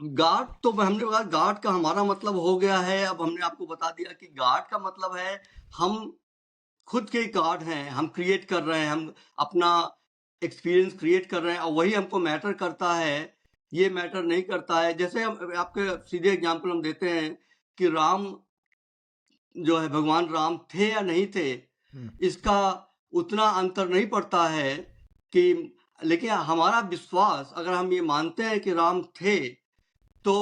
गॉड तो हमने कहा, गॉड का हमारा मतलब हो गया है। अब हमने आपको बता दिया कि गॉड का मतलब है हम खुद के गॉड हैं, हम क्रिएट कर रहे हैं, हम अपना एक्सपीरियंस क्रिएट कर रहे हैं, और वही हमको मैटर करता है। ये मैटर नहीं करता है, जैसे हम आपके सीधे एग्जांपल हम देते हैं कि राम जो है, भगवान राम थे या नहीं थे, हम्म। इसका उतना अंतर नहीं पड़ता है कि, लेकिन हमारा विश्वास, अगर हम ये मानते हैं कि राम थे, तो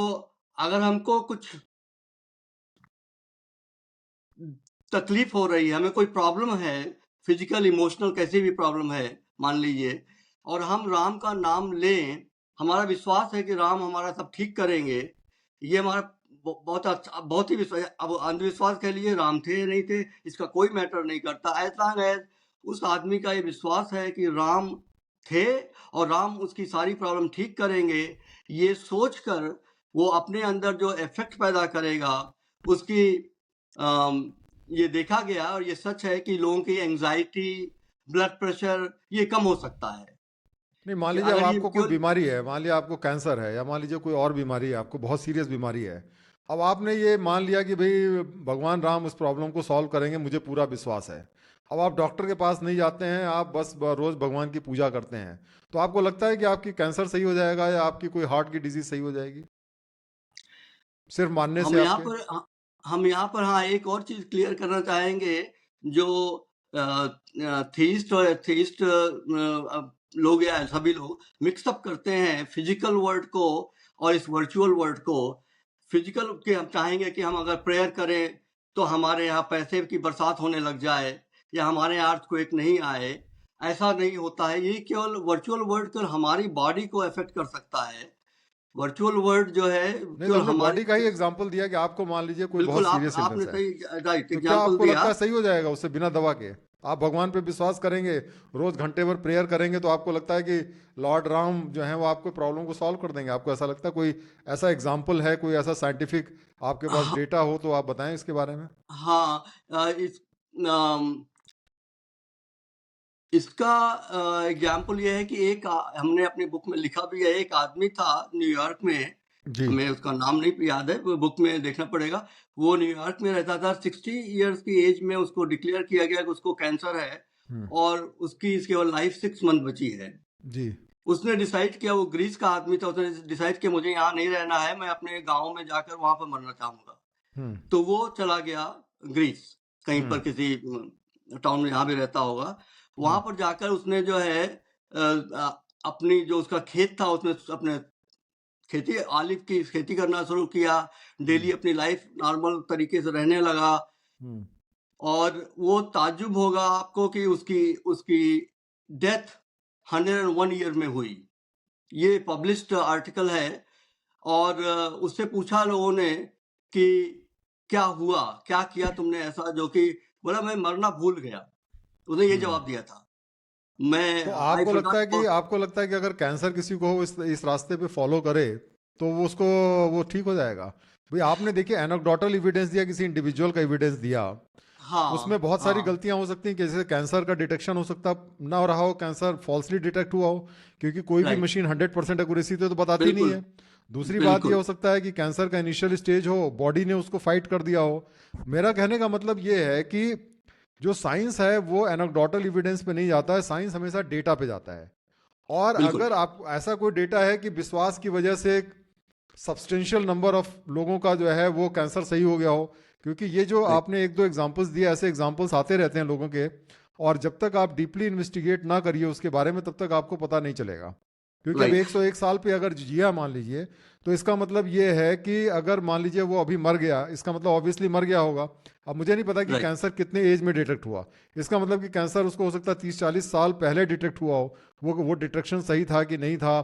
अगर हमको कुछ तकलीफ हो रही है, हमें कोई प्रॉब्लम है, फिजिकल इमोशनल कैसी भी प्रॉब्लम है मान लीजिए, और हम राम का नाम लें, हमारा विश्वास है कि राम हमारा सब ठीक करेंगे, ये हमारा बहुत अच्छा, बहुत ही विश्वास। अब अंधविश्वास कह लीजिए, राम थे या नहीं थे, इसका कोई मैटर नहीं करता। एज लॉन्ग एज उस आदमी का ये विश्वास है कि राम थे और राम उसकी सारी प्रॉब्लम ठीक करेंगे, ये सोचकर वो अपने अंदर जो इफेक्ट पैदा करेगा उसकी ये देखा गया और ये सच है कि लोगों की एंजाइटी, ब्लड प्रेशर ये कम हो सकता है। नहीं, मान कि लीजिए अब अगर ये आपको कोई केवल बीमारी है, मान लीजिए आपको कैंसर है, या मान लीजिए कोई और बीमारी है, आपको बहुत सीरियस बीमारी है। अब आपने ये मान लिया कि भाई भगवान राम उस प्रॉब्लम को सॉल्व करेंगे, मुझे पूरा विश्वास है। अब आप डॉक्टर के पास नहीं जाते हैं, आप बस रोज भगवान की पूजा करते हैं, तो आपको लगता है कि आपकी कैंसर सही हो जाएगा या आपकी कोई हार्ट की डिजीज सही हो जाएगी सिर्फ मानने से आपके? हम यहाँ पर हाँ एक और चीज क्लियर करना चाहेंगे। जो थीस्ट और एथीस्ट लोग या सभी लोग मिक्सअप करते हैं फिजिकल वर्ल्ड को और इस वर्चुअल वर्ल्ड को। फिजिकल के हम चाहेंगे कि हम अगर प्रेयर करें तो हमारे यहाँ पैसे की बरसात होने लग जाए या हमारे यहाँ अर्थक्वेक नहीं आए। ऐसा नहीं होता है, ये केवल वर्चुअल वर्ल्ड केवल हमारी बॉडी को अफेक्ट कर सकता है। वर्चुअल वर्ल्ड जो है नहीं, तो केवल हमने हमारी, बॉडी का ही एग्जांपल दिया कि आपको मान लीजिए कोई बहुत बिल्कुल सीरियस आपने इलनेस है, सही राइट तो क्या एग्जांपल आपको दिया। लगता है सही हो जाएगा उससे बिना दवा के? आप भगवान पे विश्वास करेंगे, रोज घंटे भर प्रेयर करेंगे, तो आपको लगता है कि लॉर्ड राम जो है वो आपको प्रॉब्लम को सॉल्व कर देंगे? आपको ऐसा लगता है? कोई ऐसा एग्जाम्पल है, कोई ऐसा साइंटिफिक आपके पास हाँ, डेटा हो तो आप बताएं इसके बारे में। हाँ, इस इसका एग्जाम्पल ये है कि हमने अपनी बुक में लिखा भी है। एक आदमी था न्यूयॉर्क में, जी। हमें उसका नाम नहीं याद है, वो बुक में देखना पड़ेगा। वो न्यूयॉर्क में रहता था, 60 इयर्स की एज में उसको डिक्लेयर किया गया कि उसको कैंसर है हम्म। और उसकी केवल लाइफ 6 मंथ बची है। जी। उसने डिसाइड किया, वो ग्रीस का आदमी था, उसने डिसाइड किया मुझे यहाँ नहीं रहना है, मैं अपने गांव में जाकर वहां पर मरना चाहूंगा। हम्म। तो वो चला गया ग्रीस, कहीं पर हम्म। किसी टाउन में जहाँ भी रहता होगा। वहां हम्म। पर जाकर उसने जो है अपनी जो उसका खेत था उसमें अपने खेती, ऑलिव की खेती करना शुरू किया। हम्म। डेली अपनी लाइफ नॉर्मल तरीके से रहने लगा। हम्म। और वो ताज्जुब होगा आपको कि उसकी उसकी डेथ 101 ईयर में हुई। ये पब्लिश्ड आर्टिकल है। और उससे पूछा लोगों ने कि क्या हुआ, क्या किया तुमने ऐसा जो कि, बोला मैं मरना भूल गया। उसने ये हम्म। जवाब दिया था, मैं तो आई फॉरगॉट। आपको लगता है कि अगर कैंसर किसी को हो, इस रास्ते पे फॉलो करे, तो वो उसको वो ठीक हो जाएगा? भाई आपने देखिए एनेक्डोटल एविडेंस दिया, किसी इंडिविजुअल का एविडेंस दिया, उसमें हाँ, बहुत सारी हाँ, गलतियां हो सकती हैं कि जैसे कैंसर का डिटेक्शन हो सकता ना हो रहा हो, कैंसर फॉल्सली डिटेक्ट हुआ हो, क्योंकि कोई भी राइट, मशीन 100% एक्यूरेसी तो बताती नहीं बिल्कुल, है। दूसरी बात यह बिल्कुल, हो सकता है कि कैंसर का इनिशियल स्टेज हो, बॉडी ने उसको फाइट कर दिया हो। मेरा कहने का मतलब ये है कि जो साइंस है वो एनेक्डोटल एविडेंस पे नहीं जाता है, साइंस हमेशा डेटा पे जाता है। और बिल्कुल, अगर आप ऐसा कोई डेटा है कि विश्वास की वजह से सब्सटेंशियल नंबर ऑफ लोगों का जो है वो कैंसर सही हो गया हो, क्योंकि ये जो राइट, आपने एक दो एग्जांपल्स दिए, ऐसे एग्जांपल्स आते रहते हैं लोगों के, और जब तक आप डीपली इन्वेस्टिगेट ना करिए उसके बारे में, तब तक आपको पता नहीं चलेगा। क्योंकि अब राइट, 101 साल पे अगर जिया मान लीजिए, तो इसका मतलब ये है कि अगर मान लीजिए वो अभी मर गया, इसका मतलब ऑब्वियसली मर गया होगा। अब मुझे नहीं पता कि राइट, कैंसर कितने एज में डिटेक्ट हुआ, इसका मतलब कि कैंसर उसको हो सकता है 30-40 साल पहले डिटेक्ट हुआ हो, वो डिटेक्शन सही था कि नहीं था।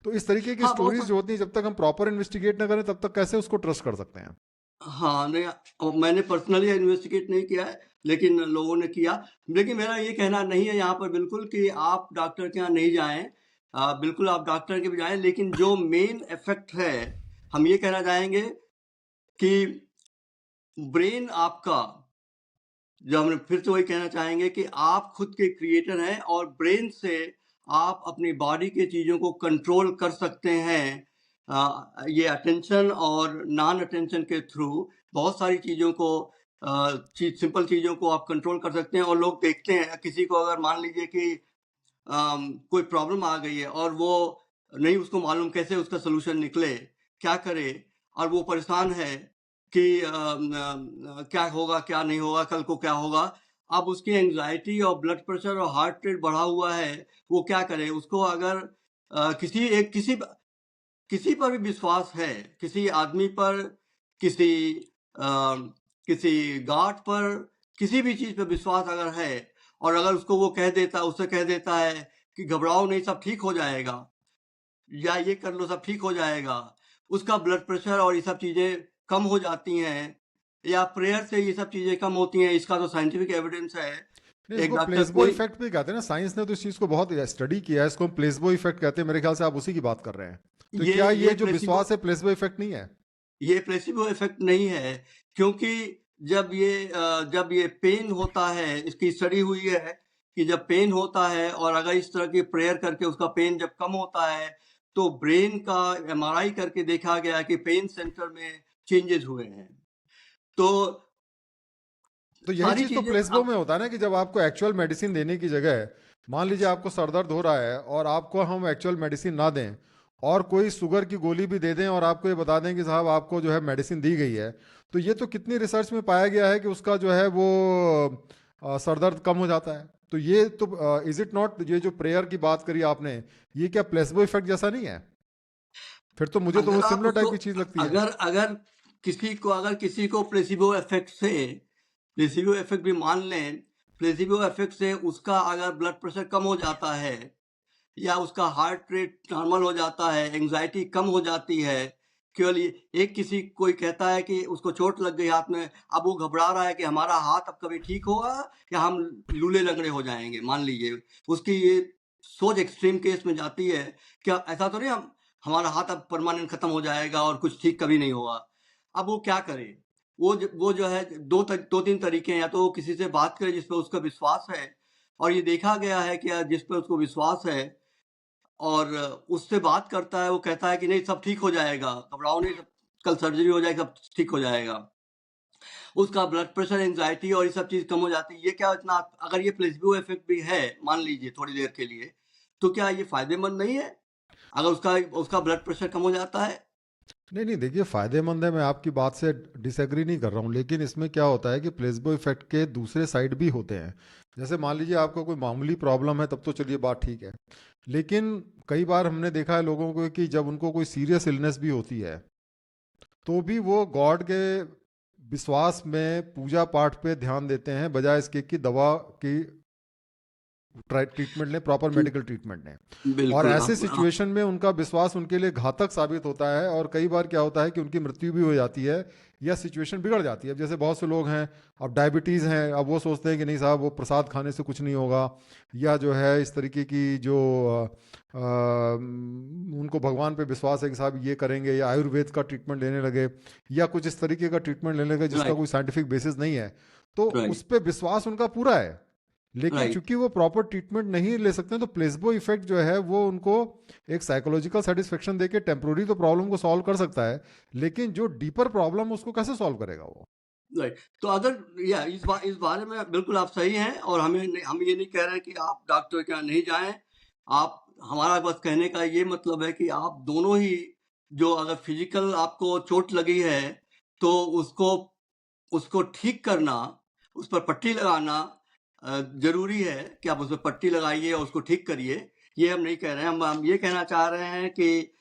तो इस तरीके की हाँ, बहुत स्टोरीज जो होती हैं, जब तक हम प्रॉपर इन्वेस्टिगेट ना करें तब तक कैसे उसको ट्रस्ट कर सकते हैं? हाँ, नहीं, मैंने पर्सनली इन्वेस्टिगेट नहीं किया है, लेकिन लोगों ने किया। लेकिन मेरा ये कहना नहीं है यहाँ पर बिल्कुल कि आप डॉक्टर के यहाँ नहीं जाएं। बिल्कुल आप डॉक्टर के भी जाएं, लेकिन जो मेन इफेक्ट है, हम ये कहना चाहेंगे कि ब्रेन आपका, जो हम फिर से वही कहना चाहेंगे कि आप खुद के क्रिएटर हैं और ब्रेन से आप अपनी बॉडी के चीज़ों को कंट्रोल कर सकते हैं। ये अटेंशन और नॉन अटेंशन के थ्रू बहुत सारी चीज़ों को, सिंपल चीज़ों को आप कंट्रोल कर सकते हैं। और लोग देखते हैं किसी को, अगर मान लीजिए कि कोई प्रॉब्लम आ गई है और वो नहीं उसको मालूम कैसे उसका सोल्यूशन निकले, क्या करे, और वो परेशान है कि क्या होगा क्या नहीं होगा, कल को क्या होगा। अब उसकी एंजाइटी और ब्लड प्रेशर और हार्ट रेट बढ़ा हुआ है, वो क्या करे? उसको अगर किसी पर भी विश्वास है, किसी आदमी पर, किसी अ, किसी गॉड पर, किसी भी चीज पर विश्वास अगर है, और अगर उसको वो कह देता, उससे कह देता है कि घबराओ नहीं, सब ठीक हो जाएगा, या ये कर लो सब ठीक हो जाएगा, उसका ब्लड प्रेशर और ये सब चीजें कम हो जाती हैं, या प्रेयर से ये सब चीजें कम होती हैं, इसका तो साइंटिफिक एविडेंस है। नहीं, एक इसको डॉक्टर प्लेसबो कोई इफेक्ट भी कहते हैं ना, साइंस ने तो इस चीज को बहुत स्टडी किया है, इसको हम प्लेसबो इफेक्ट कहते हैं, मेरे ख्याल से आप उसी की बात कर रहे हैं। तो क्या ये ये जो प्लेसिबो विश्वास है प्लेसबो इफेक्ट नहीं है? ये प्लेसिबो इफेक्ट नहीं है, क्योंकि जब ये पेन होता है, इसकी स्टडी हुई है कि जब पेन होता है और अगर इस तरह की प्रेयर करके उसका पेन जब कम होता है, तो ब्रेन का एमआरआई करके देखा गया कि पेन सेंटर में चेंजेस हुए हैं। तो तो यही सारी चीज तो चीजें प्लेसबो अब में होता है ना, कि जब आपको एक्चुअल मेडिसिन देने की जगह, मान लीजिए आपको सर दर्द हो रहा है और आपको हम एक्चुअल मेडिसिन ना दें और कोई शुगर की गोली भी दे दें और आपको ये बता दें कि साहब आपको जो है मेडिसिन दी गई है, तो ये तो कितनी रिसर्च में पाया गया है कि उसका जो है वो सर दर्द कम हो जाता है। तो ये तो इज इट नॉट, ये जो प्रेयर की बात करी आपने, ये क्या प्लेसबो इफेक्ट जैसा नहीं है? फिर तो मुझे तो वो अगर आप सिमिलर टाइप उसको की चीज लगती है। अगर अगर किसी को प्लेसिबो इफेक्ट भी मान लें, प्लेसिबो इफेक्ट से उसका अगर ब्लड प्रेशर कम हो जाता है, या उसका हार्ट रेट नॉर्मल हो जाता है, एंजाइटी कम हो जाती है, केवल एक किसी कोई कहता है कि उसको चोट लग गई हाथ में, अब वो घबरा रहा है कि हमारा हाथ अब कभी ठीक होगा या हम लूले लंगड़े हो जाएंगे, मान लीजिए उसकी ये सोच एक्सट्रीम केस में जाती है। क्या ऐसा तो नहीं हम हमारा हाथ अब परमानेंट खत्म हो जाएगा और कुछ ठीक कभी नहीं होगा? अब वो क्या करे? वो जो है दो तीन तरीके हैं, या तो वो किसी से बात करे जिस पे उसका विश्वास है, और ये देखा गया है कि जिस पे उसको विश्वास है और उससे बात करता है, वो कहता है कि नहीं सब ठीक हो जाएगा, घबराओ नहीं, सब कल सर्जरी हो जाएगी, सब ठीक हो जाएगा। उसका ब्लड प्रेशर, एंजाइटी और ये सब चीज कम हो जाती है। ये क्या इतना, अगर ये प्लेसिबो इफेक्ट भी है मान लीजिए थोड़ी देर के लिए, तो क्या ये फायदेमंद नहीं है अगर उसका उसका ब्लड प्रेशर कम हो जाता है? नहीं नहीं, देखिए फायदेमंद है, मैं आपकी बात से डिसएग्री नहीं कर रहा हूँ, लेकिन इसमें क्या होता है कि प्लेसबो इफेक्ट के दूसरे साइड भी होते हैं। जैसे मान लीजिए आपको कोई मामूली प्रॉब्लम है, तब तो चलिए बात ठीक है, लेकिन कई बार हमने देखा है लोगों को कि जब उनको कोई सीरियस इलनेस भी होती है, तो भी वो गॉड के विश्वास में, पूजा पाठ पे ध्यान देते हैं, बजाय इसके कि दवा की ट्रीटमेंट लें, प्रॉपर मेडिकल ट्रीटमेंट लें। और बिल्कुल ऐसे आप सिचुएशन में उनका विश्वास उनके लिए घातक साबित होता है, और कई बार क्या होता है कि उनकी मृत्यु भी हो जाती है या सिचुएशन बिगड़ जाती है। अब जैसे बहुत से लोग हैं, अब डायबिटीज़ हैं, अब वो सोचते हैं कि नहीं साहब वो प्रसाद खाने से कुछ नहीं होगा, या जो है इस तरीके की जो उनको भगवान पे विश्वास है कि साहब ये करेंगे, या आयुर्वेद का ट्रीटमेंट लेने लगे, या कुछ इस तरीके का ट्रीटमेंट लेने लगे जिसका राइट, कोई साइंटिफिक बेसिस नहीं है, तो उस राइट, पर विश्वास उनका पूरा है, लेकिन राइट, चूंकि वो प्रॉपर ट्रीटमेंट नहीं ले सकते हैं, तो प्लेसबो इफेक्ट जो है वो उनको एक साइकोलॉजिकल सेटिस्फेक्शन देके टेम्प्रोरी तो प्रॉब्लम को सॉल्व कर सकता है, लेकिन जो डीपर प्रॉब्लम उसको कैसे सॉल्व करेगा वो? राइट। तो अगर या इस बारे में बिल्कुल आप सही हैं, और हम ये नहीं कह रहे हैं कि आप डॉक्टर के यहाँ नहीं जाएं। आप हमारा बस कहने का ये मतलब है कि आप दोनों ही, जो अगर फिजिकल आपको चोट लगी है, तो उसको उसको ठीक करना, उस पर पट्टी लगाना जरूरी है कि आप उस पर पट्टी लगाइए और उसको ठीक करिए। ये हम नहीं कह रहे हैं, हम ये कहना चाह रहे हैं कि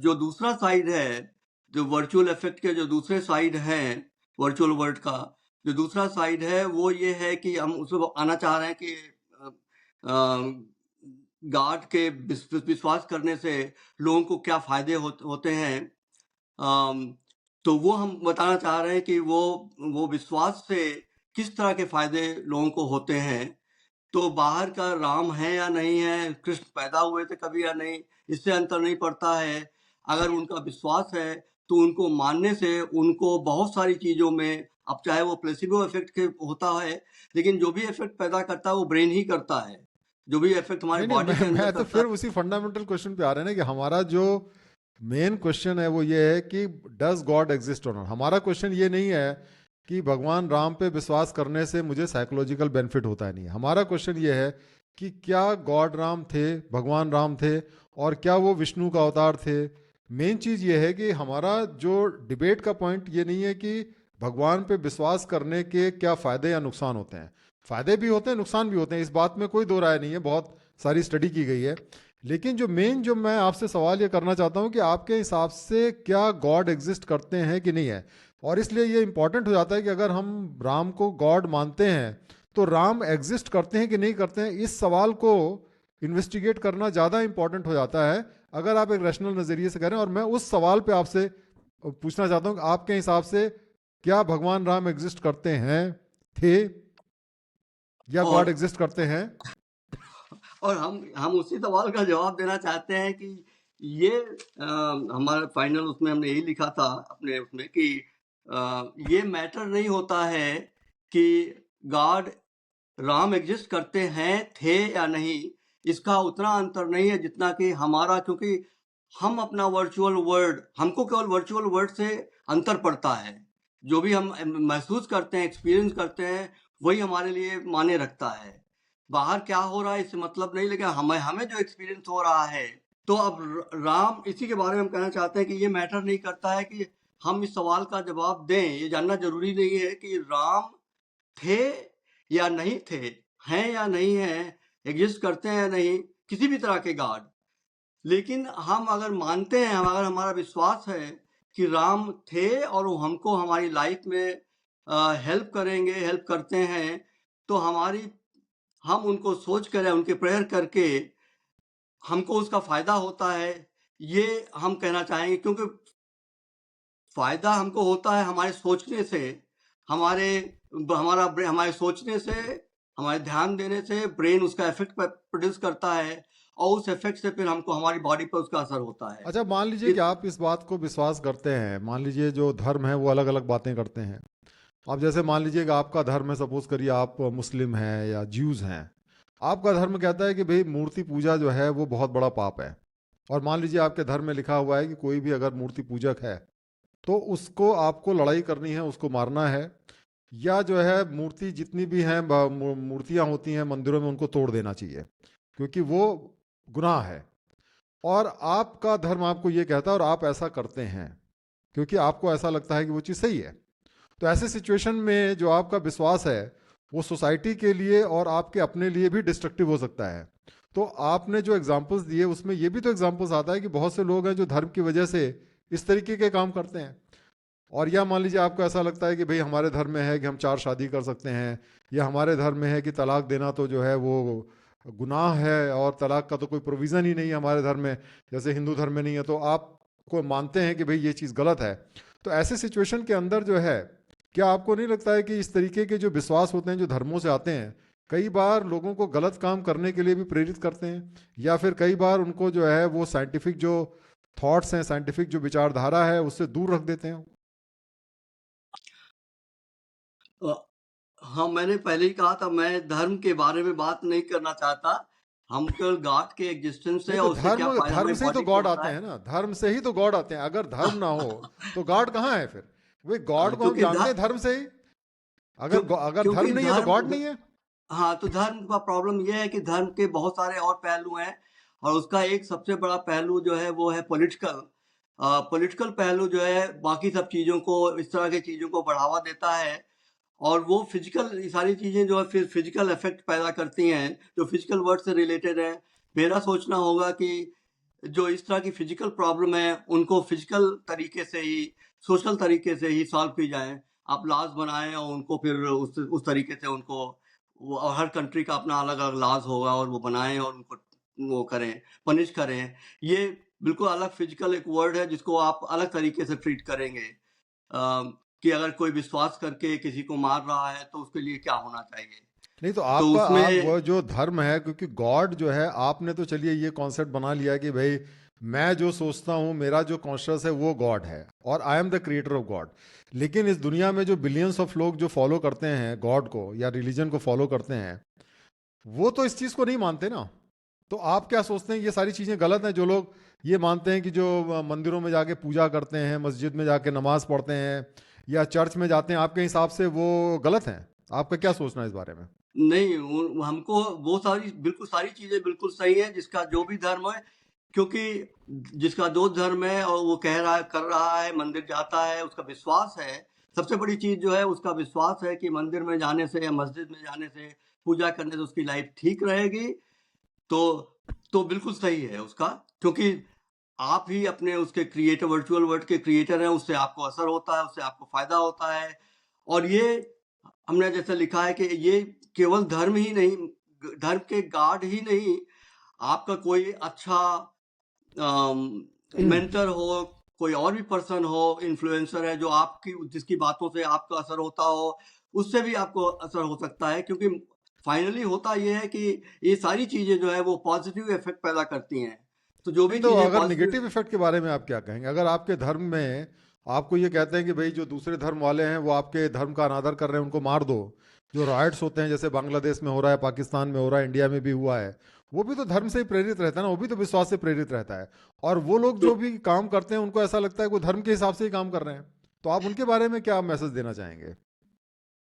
जो दूसरा साइड है, जो वर्चुअल इफेक्ट के जो दूसरे साइड हैं, वर्चुअल वर्ल्ड का जो दूसरा साइड है, वो ये है कि हम उसमें आना चाह रहे हैं कि गॉड के विश्वास करने से लोगों को क्या फायदे होते हैं। अम, तो वो हम बताना चाह रहे हैं कि वो विश्वास से किस तरह के फायदे लोगों को होते हैं। तो बाहर का राम है या नहीं है, कृष्ण पैदा हुए थे कभी या नहीं, इससे अंतर नहीं पड़ता है। अगर उनका विश्वास है, तो उनको मानने से उनको बहुत सारी चीजों में, अब चाहे वो प्लेसिबो इफेक्ट के होता है, लेकिन जो भी इफेक्ट पैदा करता है वो ब्रेन ही करता है, जो भी इफेक्ट हमारे नहीं नहीं, बॉडी के अंदर मैं तो करता फिर है। उसी फंडामेंटल क्वेश्चन पे आ रहे हैं ना, कि हमारा जो मेन क्वेश्चन है वो ये है कि डज गॉड एग्जिस्ट और नॉट। हमारा क्वेश्चन ये नहीं है कि भगवान राम पे विश्वास करने से मुझे साइकोलॉजिकल बेनिफिट होता है, नहीं। हमारा क्वेश्चन ये है कि क्या गॉड राम थे, भगवान राम थे, और क्या वो विष्णु का अवतार थे? मेन चीज ये है कि हमारा जो डिबेट का पॉइंट ये नहीं है कि भगवान पे विश्वास करने के क्या फायदे या नुकसान होते हैं। फायदे भी होते हैं, नुकसान भी होते हैं, इस बात में कोई दो राय नहीं है, बहुत सारी स्टडी की गई है। लेकिन जो मैं आपसे सवाल ये करना चाहता हूँ कि आपके हिसाब से क्या गॉड एग्जिस्ट करते हैं कि नहीं है? और इसलिए ये इंपॉर्टेंट हो जाता है कि अगर हम राम को गॉड मानते हैं, तो राम एग्जिस्ट करते हैं कि नहीं करते हैं, इस सवाल को इन्वेस्टिगेट करना ज़्यादा इंपॉर्टेंट हो जाता है, अगर आप एक रैशनल नजरिए से करें। और मैं उस सवाल पे आपसे पूछना चाहता हूँ कि आपके हिसाब से क्या भगवान राम एग्जिस्ट करते हैं, थे, या गॉड और एग्जिस्ट करते हैं? और हम उसी सवाल का जवाब देना चाहते हैं कि ये हमारा फाइनल उसमें हमने यही लिखा था अपने उसमें कि ये मैटर नहीं होता है कि गॉड राम एग्जिस्ट करते हैं, थे या नहीं। इसका उतना अंतर नहीं है जितना कि हमारा, क्योंकि हम अपना वर्चुअल वर्ल्ड, हमको केवल वर्चुअल वर्ल्ड से अंतर पड़ता है। जो भी हम महसूस करते हैं, एक्सपीरियंस करते हैं, वही हमारे लिए माने रखता है। बाहर क्या हो रहा है इससे मतलब नहीं, लेकिन हमें हमें जो एक्सपीरियंस हो रहा है। तो अब राम, इसी के बारे में हम कहना चाहते हैं कि ये मैटर नहीं करता है कि हम इस सवाल का जवाब दें। ये जानना जरूरी नहीं है कि राम थे या नहीं थे, हैं या नहीं हैं, एग्जिस्ट करते हैं या नहीं, किसी भी तरह के गॉड। लेकिन हम अगर मानते हैं, अगर हमारा विश्वास है कि राम थे और वो हमको हमारी लाइफ में हेल्प करेंगे, हेल्प करते हैं, तो हम उनको सोच कर, उनके प्रेयर करके हमको उसका फायदा होता है, ये हम कहना चाहेंगे। क्योंकि फायदा हमको होता है हमारे सोचने से, हमारे सोचने से, हमारे ध्यान देने से ब्रेन उसका इफेक्ट प्रोड्यूस करता है, और उस इफेक्ट से फिर हमको हमारी बॉडी पर उसका असर होता है। अच्छा, मान लीजिए कि आप इस बात को विश्वास करते हैं। मान लीजिए जो धर्म है वो अलग अलग बातें करते हैं। अब जैसे मान लीजिए कि आपका धर्म है, सपोज करिए आप मुस्लिम हैं या ज्यूज़ हैं। आपका धर्म कहता है कि भाई मूर्ति पूजा जो है वो बहुत बड़ा पाप है। और मान लीजिए आपके धर्म में लिखा हुआ है कि कोई भी अगर मूर्ति पूजक है तो उसको आपको लड़ाई करनी है, उसको मारना है, या जो है मूर्ति जितनी भी हैं मूर्तियां होती हैं मंदिरों में उनको तोड़ देना चाहिए, क्योंकि वो गुनाह है। और आपका धर्म आपको ये कहता है और आप ऐसा करते हैं क्योंकि आपको ऐसा लगता है कि वो चीज़ सही है। तो ऐसे सिचुएशन में जो आपका विश्वास है वो सोसाइटी के लिए और आपके अपने लिए भी डिस्ट्रक्टिव हो सकता है। तो आपने जो एग्जांपल्स दिए उसमें ये भी तो एग्जांपल्स आता है कि बहुत से लोग हैं जो धर्म की वजह से इस तरीके के काम करते हैं। और या मान लीजिए आपको ऐसा लगता है कि भाई हमारे धर्म में है कि हम 4 शादी कर सकते हैं, या हमारे धर्म में है कि तलाक देना तो जो है वो गुनाह है और तलाक का तो कोई प्रोविज़न ही नहीं है हमारे धर्म में, जैसे हिंदू धर्म में नहीं है। तो आप को मानते हैं कि भाई ये चीज़ गलत है। तो ऐसे सिचुएशन के अंदर जो है, क्या आपको नहीं लगता है कि इस तरीके के जो विश्वास होते हैं जो धर्मों से आते हैं, कई बार लोगों को गलत काम करने के लिए भी प्रेरित करते हैं, या फिर कई बार उनको जो है वो साइंटिफिक जो थॉट्स हैं, साइंटिफिक जो विचारधारा है उससे दूर रख देते हैं? हाँ, मैंने पहले ही कहा था, मैं धर्म के बारे में बात नहीं करना चाहता। हम केवल गॉड के एग्जिस्टेंस नहीं से तो और उससे क्या धर्म फायदा धर्म हमारी से ही तो बॉडी को गॉड होता आते है। हैं ना, धर्म से ही तो गॉड आते हैं। अगर धर्म ना हो तो गॉड कहाँ है फिर? वे गॉड को हम क्योंकि जानते हैं धर्म से ही। क्यों अगर धर्म क्योंकि नहीं है तो गॉड नहीं है। हाँ, तो धर्म का प्रॉब्लम ये है कि धर्म के बहुत सारे और पहलू हैं, और उसका एक सबसे बड़ा पहलू जो है वो है पॉलिटिकल। पॉलिटिकल पहलू जो है बाकी सब चीज़ों को, इस तरह की चीज़ों को बढ़ावा देता है। और वो फिजिकल, ये सारी चीज़ें जो है फिर फिजिकल इफेक्ट पैदा करती हैं, जो फिजिकल वर्ड से रिलेटेड है। मेरा सोचना होगा कि जो इस तरह की फिजिकल प्रॉब्लम है उनको फिजिकल तरीके से ही, सोशल तरीके से ही सॉल्व की जाए। आप लॉज बनाएं और उनको फिर उस तरीके से उनको, वो और हर कंट्री का अपना अलग अलग लॉज होगा, और वो बनाएं और उनको वो करें, पनिश करें। ये बिल्कुल अलग फिजिकल एक वर्ड है जिसको आप अलग तरीके से ट्रीट करेंगे। कि अगर कोई विश्वास करके किसी को मार रहा है तो उसके लिए क्या होना चाहिए। नहीं तो तो आपका आप उसमें वो जो धर्म है, क्योंकि गॉड जो है आपने तो चलिए ये कॉन्सेप्ट बना लिया कि भाई मैं जो सोचता हूँ, मेरा जो कॉन्शियस है वो गॉड है और I am the creator of God. लेकिन इस दुनिया में जो बिलियंस ऑफ लोग जो फॉलो करते हैं गॉड को या रिलीजन को फॉलो करते हैं, वो तो इस चीज़ को नहीं मानते ना। तो आप क्या सोचते हैं ये सारी चीज़ें गलत हैं? जो लोग ये मानते हैं कि जो मंदिरों में जाके पूजा करते हैं, मस्जिद में जाके नमाज पढ़ते हैं या चर्च में जाते हैं, आपके हिसाब से वो गलत हैं? आपका क्या सोचना है इस बारे में? नहीं, हमको वो सारी चीजें बिल्कुल सही है, जिसका जो भी धर्म है। क्योंकि जिसका जो धर्म है और वो कह रहा है, कर रहा है, मंदिर जाता है, उसका विश्वास है। सबसे बड़ी चीज जो है उसका विश्वास है कि मंदिर में जाने से या मस्जिद में जाने से, पूजा करने से उसकी लाइफ ठीक रहेगी। तो तो बिल्कुल सही है उसका। क्योंकि आप ही अपने उसके क्रिएटर, वर्चुअल वर्ल्ड के क्रिएटर हैं, उससे आपको असर होता है, उससे आपको फायदा होता है। और ये हमने जैसे लिखा है कि ये केवल धर्म ही नहीं, धर्म के गार्ड ही नहीं, आपका कोई अच्छा मेंटर हो, कोई और भी पर्सन हो, इन्फ्लुएंसर है जो आपकी जिसकी बातों से आपका असर होता हो, उससे भी आपको असर हो सकता है, क्योंकि फाइनली होता ये है कि ये सारी चीजें जो है वो पॉजिटिव इफेक्ट पैदा करती हैं। तो जो भी नहीं तो चीजें अगर पॉजिटिव, निगेटिव इफेक्ट के बारे में आप क्या कहेंगे? अगर आपके धर्म में आपको ये कहते हैं कि भाई जो दूसरे धर्म वाले हैं वो आपके धर्म का अनादर कर रहे हैं, उनको मार दो। जो राइट्स होते हैं जैसे बांग्लादेश में हो रहा है, पाकिस्तान में हो रहा है, इंडिया में भी हुआ है, वो भी तो धर्म से ही प्रेरित रहता है ना, वो भी तो विश्वास से प्रेरित रहता है। और वो लोग तो जो भी काम करते हैं उनको ऐसा लगता है कि वो धर्म के हिसाब से ही काम कर रहे हैं। तो आप उनके बारे में क्या मैसेज देना चाहेंगे?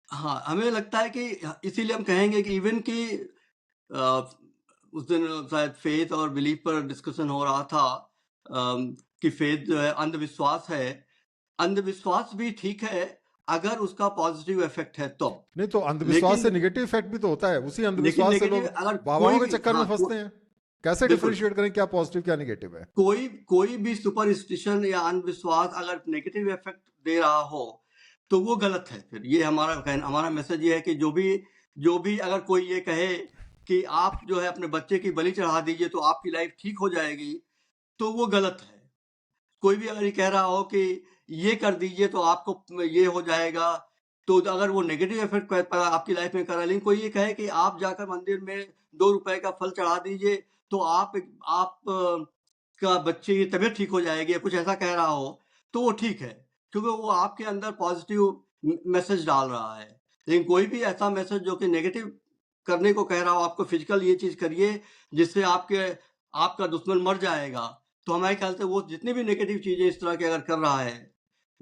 हाँ, हमें लगता है कि इसीलिए हम कहेंगे कि इवन कि अ, उस दिन शायद फेथ और बिलीफ पर डिस्कशन हो रहा था, कि फेथ जो है अंधविश्वास है। अंधविश्वास भी ठीक है अगर उसका पॉजिटिव इफेक्ट है तो। नहीं तो अंधविश्वास लेकिन से निगेटिव इफेक्ट भी तो होता है, उसी लेकिन अंधविश्वास से नेगेटिव लोग अगर बाबाओं कोई के भी, चक्कर में हाँ, फंसते हैं। कैसे बिल्कुल, डिफरेंशिएट करें क्या पॉजिटिव क्या नेगेटिव है? कोई कोई भी सुपरस्टिशन या अंधविश्वास अगर नेगेटिव इफेक्ट दे रहा हो तो वो गलत है। फिर ये हमारा मैसेज ये है कि जो भी अगर कोई ये कहे कि आप जो है अपने बच्चे की बलि चढ़ा दीजिए तो आपकी लाइफ ठीक हो जाएगी, तो वो गलत है। कोई भी अगर ये कह रहा हो कि ये कर दीजिए तो आपको ये हो जाएगा, तो अगर वो नेगेटिव इफेक्ट आपकी लाइफ में कर रहा है। लेकिन कोई ये कहे कि आप जाकर मंदिर में 2 रुपए का फल चढ़ा दीजिए तो आप का बच्चे की तबीयत ठीक हो जाएगी, या कुछ ऐसा कह रहा हो, तो वो ठीक है, क्योंकि वो आपके अंदर पॉजिटिव मैसेज डाल रहा है। लेकिन कोई भी ऐसा मैसेज जो कि नेगेटिव करने को कह रहा हो, आपको फिजिकल ये चीज करिए जिससे आपका दुश्मन मर जाएगा, तो हमारे ख्याल से वो जितनी भी नेगेटिव चीजें इस तरह की अगर कर रहा है,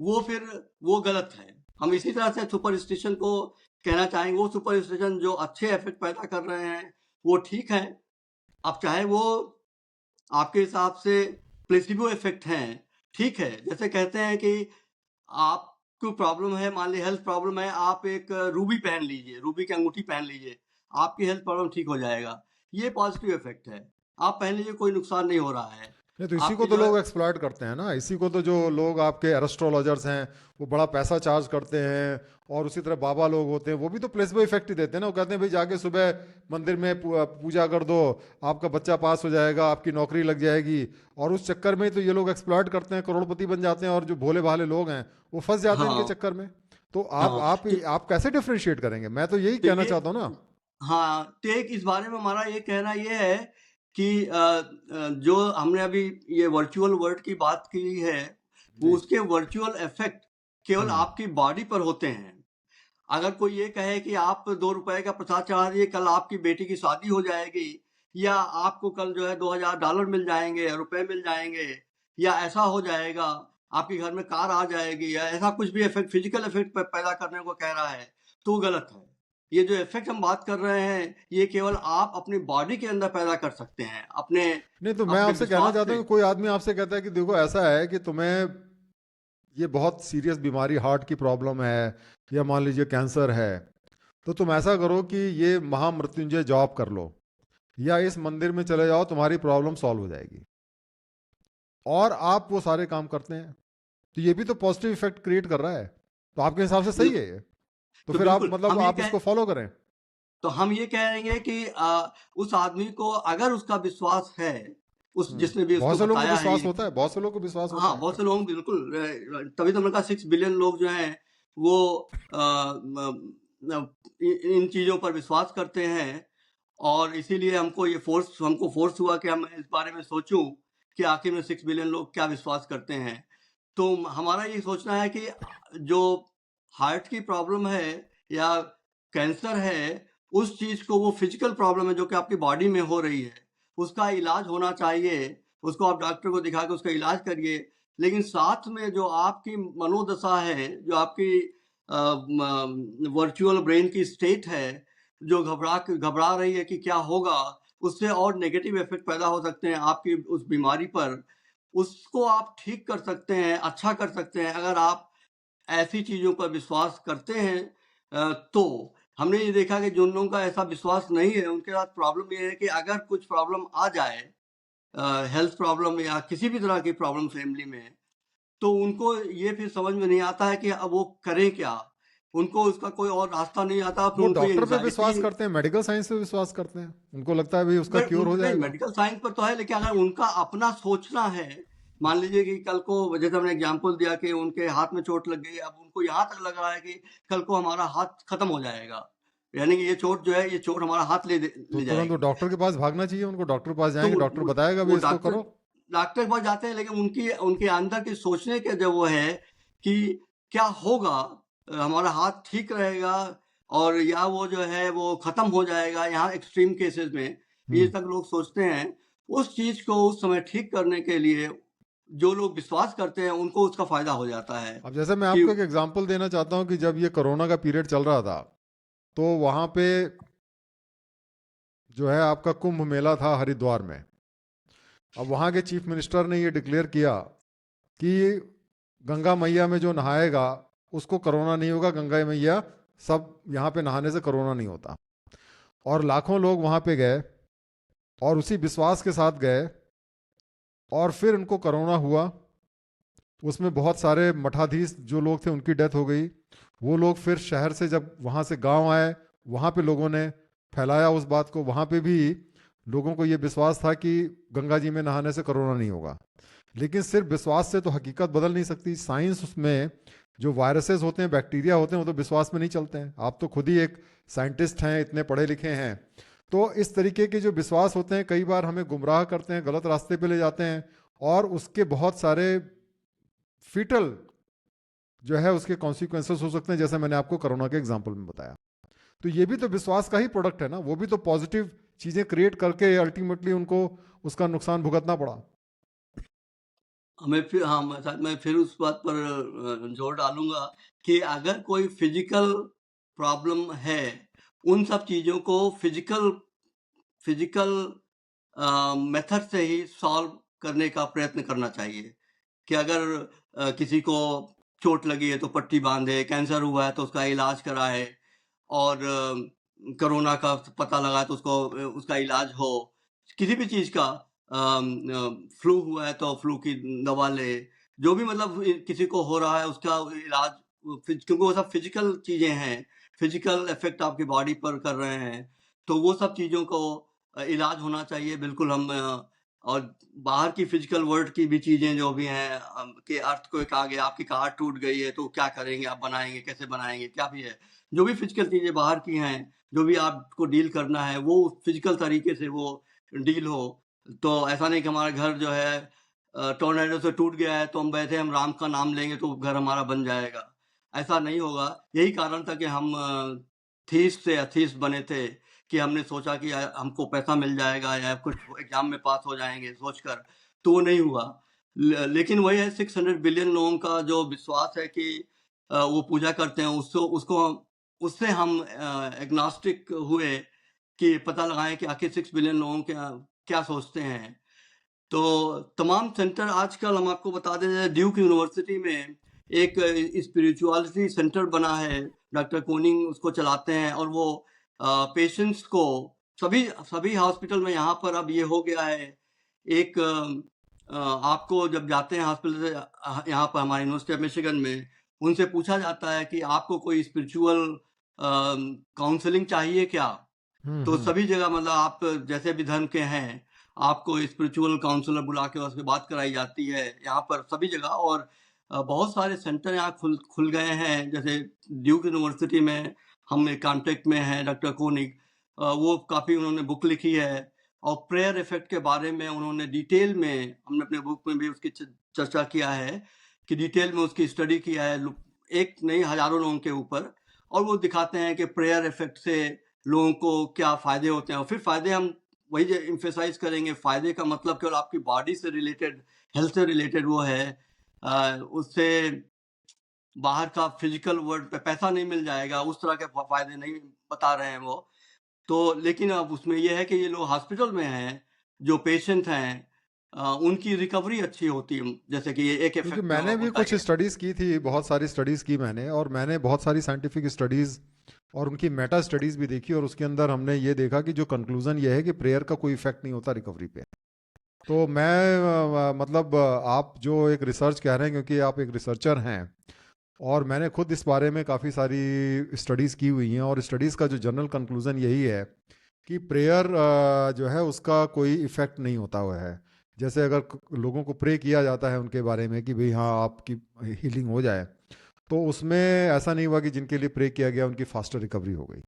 वो फिर वो गलत है। हम इसी तरह से सुपरस्टिशन को कहना चाहेंगे, वो सुपरस्टिशन जो अच्छे इफेक्ट पैदा कर रहे हैं वो ठीक है। अब चाहे वो आपके हिसाब से प्लेसिबो इफेक्ट हैं, ठीक है। जैसे कहते हैं कि आपको प्रॉब्लम है, मान लीजिए हेल्थ प्रॉब्लम है, आप एक रूबी पहन लीजिए, रूबी की अंगूठी पहन लीजिए, आपकी हेल्थ प्रॉब्लम ठीक हो जाएगा। ये पॉजिटिव इफेक्ट है, आप पहन लीजिए, कोई नुकसान नहीं हो रहा है। नहीं तो इसी को आपकी तो जो है, लोग एक्सप्लॉइट करते हैं ना, इसी को तो जो लोग आपके एस्ट्रोलॉजर्स हैं वो बड़ा पैसा चार्ज करते हैं। और उसी तरह बाबा लोग होते हैं वो भी तो प्लेसबो इफेक्ट ही देते हैं ना। वो कहते हैं भाई जाके सुबह मंदिर में पूजा कर दो, आपका बच्चा पास हो जाएगा, आपकी नौकरी लग जाएगी। और उस चक्कर में ही तो ये लोग एक्सप्लॉइट करते हैं, करोड़पति बन जाते हैं, और जो भोले भाले लोग हैं वो फंस जाते हैं इनके हाँ, चक्कर में। तो आप हाँ, आप आप कैसे डिफ्रेंशिएट करेंगे? मैं तो यही तो कहना ये, चाहता हूँ ना। हाँ, तो एक इस बारे में हमारा ये कहना ये है कि जो हमने अभी ये वर्चुअल वर्ल्ड की बात की है, वो जी। उसके वर्चुअल इफेक्ट केवल हम्म। आपकी बॉडी पर होते हैं। अगर कोई ये कहे कि आप 2 रुपए का प्रसाद चढ़ा दिए, कल आपकी बेटी की शादी हो जाएगी, या आपको कल जो है $2000 मिल जाएंगे या रुपए मिल जाएंगे, या ऐसा हो जाएगा, आपके घर में कार आ जाएगी, या ऐसा कुछ भी इफेक्ट, फिजिकल इफेक्ट पैदा करने को कह रहा है, तो वो गलत है। ये जो इफेक्ट हम बात कर रहे हैं, ये केवल आप अपनी बॉडी के अंदर पैदा कर सकते हैं, अपने नहीं तो मैं अपने आपसे कहना विश्वास चाहता से। हूँ कि कोई आदमी आपसे कहता है कि देखो ऐसा है कि तुम्हें ये बहुत सीरियस बीमारी, हार्ट की प्रॉब्लम है, या मान लीजिए कैंसर है, तो तुम ऐसा करो कि ये महामृत्युंजय जॉब कर लो, या इस मंदिर में चले जाओ, तुम्हारी प्रॉब्लम सॉल्व हो जाएगी। और आप वो सारे काम करते हैं, तो ये भी तो पॉजिटिव इफेक्ट क्रिएट कर रहा है। तो आपके हिसाब से सही है ये? तो तो फिर आप बिल्कुल मतलब हम ये आप कह इसको फॉलो करें। तो हम ये कहेंगे कि उस आदमी को अगर उसका विश्वास है, उस जिसने भी बहुत उसको से लोगों को बताया है विश्वास ये, होता है, बहुत से लोगों को विश्वास होता हाँ, है। बहुत से लोग बिल्कुल, तभी तो मैंने कहा 6 बिलियन लोग जो हैं वो इन चीजों पर विश्वास करते हैं। और इसीलिए हमको फोर्स हुआ कि हम इस बारे में सोचूं कि आखिर में 6 बिलियन लोग क्या विश्वास करते हैं। तो हमारा ये सोचना है कि जो हार्ट की प्रॉब्लम है या कैंसर है, उस चीज को, वो फिजिकल प्रॉब्लम है जो कि आपकी बॉडी में हो रही है, उसका इलाज होना चाहिए। उसको आप डॉक्टर को दिखा के उसका इलाज करिए। लेकिन साथ में जो आपकी मनोदशा है, जो आपकी वर्चुअल ब्रेन की स्टेट है, जो घबरा रही है कि क्या होगा, उससे और नेगेटिव इफेक्ट पैदा हो सकते हैं आपकी उस बीमारी पर। उसको आप ठीक कर सकते हैं, अच्छा कर सकते हैं, अगर आप ऐसी चीजों पर विश्वास करते हैं। तो हमने ये देखा कि जिन लोगों का ऐसा विश्वास नहीं है, उनके साथ प्रॉब्लम ये है कि अगर कुछ प्रॉब्लम आ जाए, हेल्थ प्रॉब्लम या किसी भी तरह की प्रॉब्लम फैमिली में, तो उनको ये फिर समझ में नहीं आता है कि अब वो करें क्या। उनको उसका कोई और रास्ता नहीं आता, फिर वो उनको डॉक्टर पे विश्वास एंग्जाइटी। करते हैं, मेडिकल साइंस पे विश्वास करते हैं, उनको लगता है भाई उसका क्योर हो नहीं, जाएगा। मेडिकल साइंस पर तो है, लेकिन अगर उनका अपना सोचना है, मान लीजिए कि कल को, जैसे हमने एग्जांपल दिया कि उनके हाथ में चोट लग गई, अब उनको यहाँ तक लग रहा है कि कल को हमारा हाथ खत्म हो जाएगा, यानी कि ये चोट जो है, ये चोट हमारा हाथ तो ले तुरंत वो जाएगी। डॉक्टर के पास भागना चाहिए, उनको डॉक्टर के पास तो जाएंगे, डॉक्टर बताएगा वो भाई इसको डॉक्टर करो। डॉक्टर के पास जाते हैं, लेकिन उनकी उनके अंदर की सोचने के जो वो है कि क्या होगा, हमारा हाथ ठीक रहेगा और या वो जो है वो खत्म हो जाएगा, यहाँ एक्सट्रीम केसेस में ये हम्म। तक लोग सोचते हैं। उस चीज को उस समय ठीक करने के लिए जो लोग विश्वास करते हैं उनको उसका फायदा हो जाता है अब जैसे मैं कि आपको एक एग्जांपल देना चाहता हूँ कि जब ये कोरोना का पीरियड चल रहा था, तो वहाँ पे जो है आपका कुंभ मेला था हरिद्वार में। अब वहाँ के चीफ मिनिस्टर ने ये डिक्लेयर किया कि गंगा मैया में जो नहाएगा उसको कोरोना नहीं होगा, गंगा मैया सब यहाँ पे नहाने से कोरोना नहीं होता। और लाखों लोग वहाँ पे गए और उसी विश्वास के साथ गए, और फिर उनको कोरोना हुआ। उसमें बहुत सारे मठाधीश जो लोग थे उनकी डेथ हो गई। वो लोग फिर शहर से जब वहाँ से गांव आए, वहाँ पे लोगों ने फैलाया उस बात को, वहाँ पे भी लोगों को ये विश्वास था कि गंगा जी में नहाने से कोरोना नहीं होगा। लेकिन सिर्फ विश्वास से तो हकीकत बदल नहीं सकती। साइंस उसमें जो वायरसेस होते हैं, बैक्टीरिया होते हैं, वो तो विश्वास में नहीं चलते हैं। आप तो खुद ही एक साइंटिस्ट हैं, इतने पढ़े लिखे हैं। तो इस तरीके के जो विश्वास होते हैं कई बार हमें गुमराह करते हैं, गलत रास्ते पे ले जाते हैं, और उसके बहुत सारे फिटल जो है उसके कॉन्सिक्वेंसेस हो सकते हैं, जैसे मैंने आपको कोरोना के एग्जाम्पल में बताया। तो ये भी तो विश्वास का ही प्रोडक्ट है ना, वो भी तो पॉजिटिव चीजें क्रिएट करके अल्टीमेटली उनको उसका नुकसान भुगतना पड़ा। हमें फिर, हाँ, मैं फिर उस बात पर जोर डालूंगा कि अगर कोई फिजिकल प्रॉब्लम है, उन सब चीजों को फिजिकल फिजिकल मेथड से ही सॉल्व करने का प्रयत्न करना चाहिए। कि अगर किसी को चोट लगी है तो पट्टी बांधे, कैंसर हुआ है तो उसका इलाज कराए, और कोरोना का पता लगा तो उसको उसका इलाज हो, किसी भी चीज का, फ्लू हुआ है तो फ्लू की दवा ले, जो भी मतलब किसी को हो रहा है उसका इलाज, क्योंकि वो सब फिजिकल चीजें हैं, फिजिकल इफेक्ट आपकी बॉडी पर कर रहे हैं, तो वो सब चीजों को इलाज होना चाहिए बिल्कुल। हम और बाहर की फिजिकल वर्ल्ड की भी चीजें जो भी हैं, कि अर्थक्वेक आ गया, आपकी कार टूट गई है तो क्या करेंगे, आप बनाएंगे कैसे, बनाएंगे क्या भी है, जो भी फिजिकल चीजें बाहर की हैं, जो भी आपको डील करना है वो फिजिकल तरीके से वो डील हो। तो ऐसा नहीं कि हमारा घर जो है टोर्नेडो से टूट गया है तो हम बैठे हम राम का नाम लेंगे तो घर हमारा बन जाएगा, ऐसा नहीं होगा। यही कारण था कि हम थीस्ट से अथीस्ट बने थे, कि हमने सोचा कि हमको पैसा मिल जाएगा या कुछ एग्जाम में पास हो जाएंगे सोचकर, तो वो नहीं हुआ। लेकिन वही है, 600 बिलियन लोगों का जो विश्वास है कि वो पूजा करते हैं, उससे हम एग्नोस्टिक हुए कि पता लगाएं कि आखिर 6 बिलियन लोगों के क्या सोचते हैं। तो तमाम सेंटर आजकल, हम आपको बता दें, ड्यूक यूनिवर्सिटी में एक स्पिरिचुअलिटी सेंटर बना है, डॉक्टर कोनिंग उसको चलाते हैं, और वो पेशेंट्स को, सभी सभी हॉस्पिटल में यहाँ पर अब ये हो गया है, एक आपको जब जाते हैं हॉस्पिटल से, यहाँ पर हमारे यूनिवर्सिटी ऑफ मिशिगन में, उनसे पूछा जाता है कि आपको कोई स्पिरिचुअल काउंसलिंग चाहिए क्या। तो हम्म। सभी जगह, मतलब आप जैसे भी धर्म के हैं, आपको स्पिरिचुअल काउंसलर बुला के उससे बात कराई जाती है यहाँ पर सभी जगह। और बहुत सारे सेंटर यहाँ खुल खुल गए हैं, जैसे ड्यूक यूनिवर्सिटी में हम एक कांटेक्ट में हैं डॉक्टर कोनिक, वो काफ़ी उन्होंने बुक लिखी है, और प्रेयर इफेक्ट के बारे में उन्होंने डिटेल में, हमने अपने बुक में भी उसकी चर्चा किया है, कि डिटेल में उसकी स्टडी किया है, एक नहीं हजारों लोगों के ऊपर, और वो दिखाते हैं कि प्रेयर इफेक्ट से लोगों को क्या फायदे होते हैं। और फिर फायदे हम वही जो इम्फेसाइज करेंगे, फायदे का मतलब केवल आपकी बॉडी से रिलेटेड, हेल्थ से रिलेटेड वो है, उससे बाहर का फिजिकल वर्ल्ड पे पैसा नहीं मिल जाएगा, उस तरह के फायदे नहीं बता रहे हैं वो। तो लेकिन अब उसमें ये है कि ये लोग हॉस्पिटल में हैं, जो पेशेंट हैं, उनकी रिकवरी अच्छी होती है, जैसे कि ये एक क्योंकि इफेक्ट मैंने भी होता कुछ है। स्टडीज की थी, बहुत सारी स्टडीज की मैंने, और मैंने बहुत सारी साइंटिफिक स्टडीज और उनकी मेटा स्टडीज भी देखी, और उसके अंदर हमने ये देखा कि जो कंक्लूजन ये है कि प्रेयर का कोई इफेक्ट नहीं होता रिकवरी पे। तो मैं मतलब आप जो एक रिसर्च कह रहे हैं, क्योंकि आप एक रिसर्चर हैं, और मैंने खुद इस बारे में काफ़ी सारी स्टडीज़ की हुई हैं, और स्टडीज़ का जो जनरल कंक्लूज़न यही है कि प्रेयर जो है उसका कोई इफ़ेक्ट नहीं होता हुआ है। जैसे अगर लोगों को प्रे किया जाता है उनके बारे में कि भाई हाँ आपकी हीलिंग हो जाए, तो उसमें ऐसा नहीं हुआ कि जिनके लिए प्रे किया गया उनकी फास्टर रिकवरी हो गई।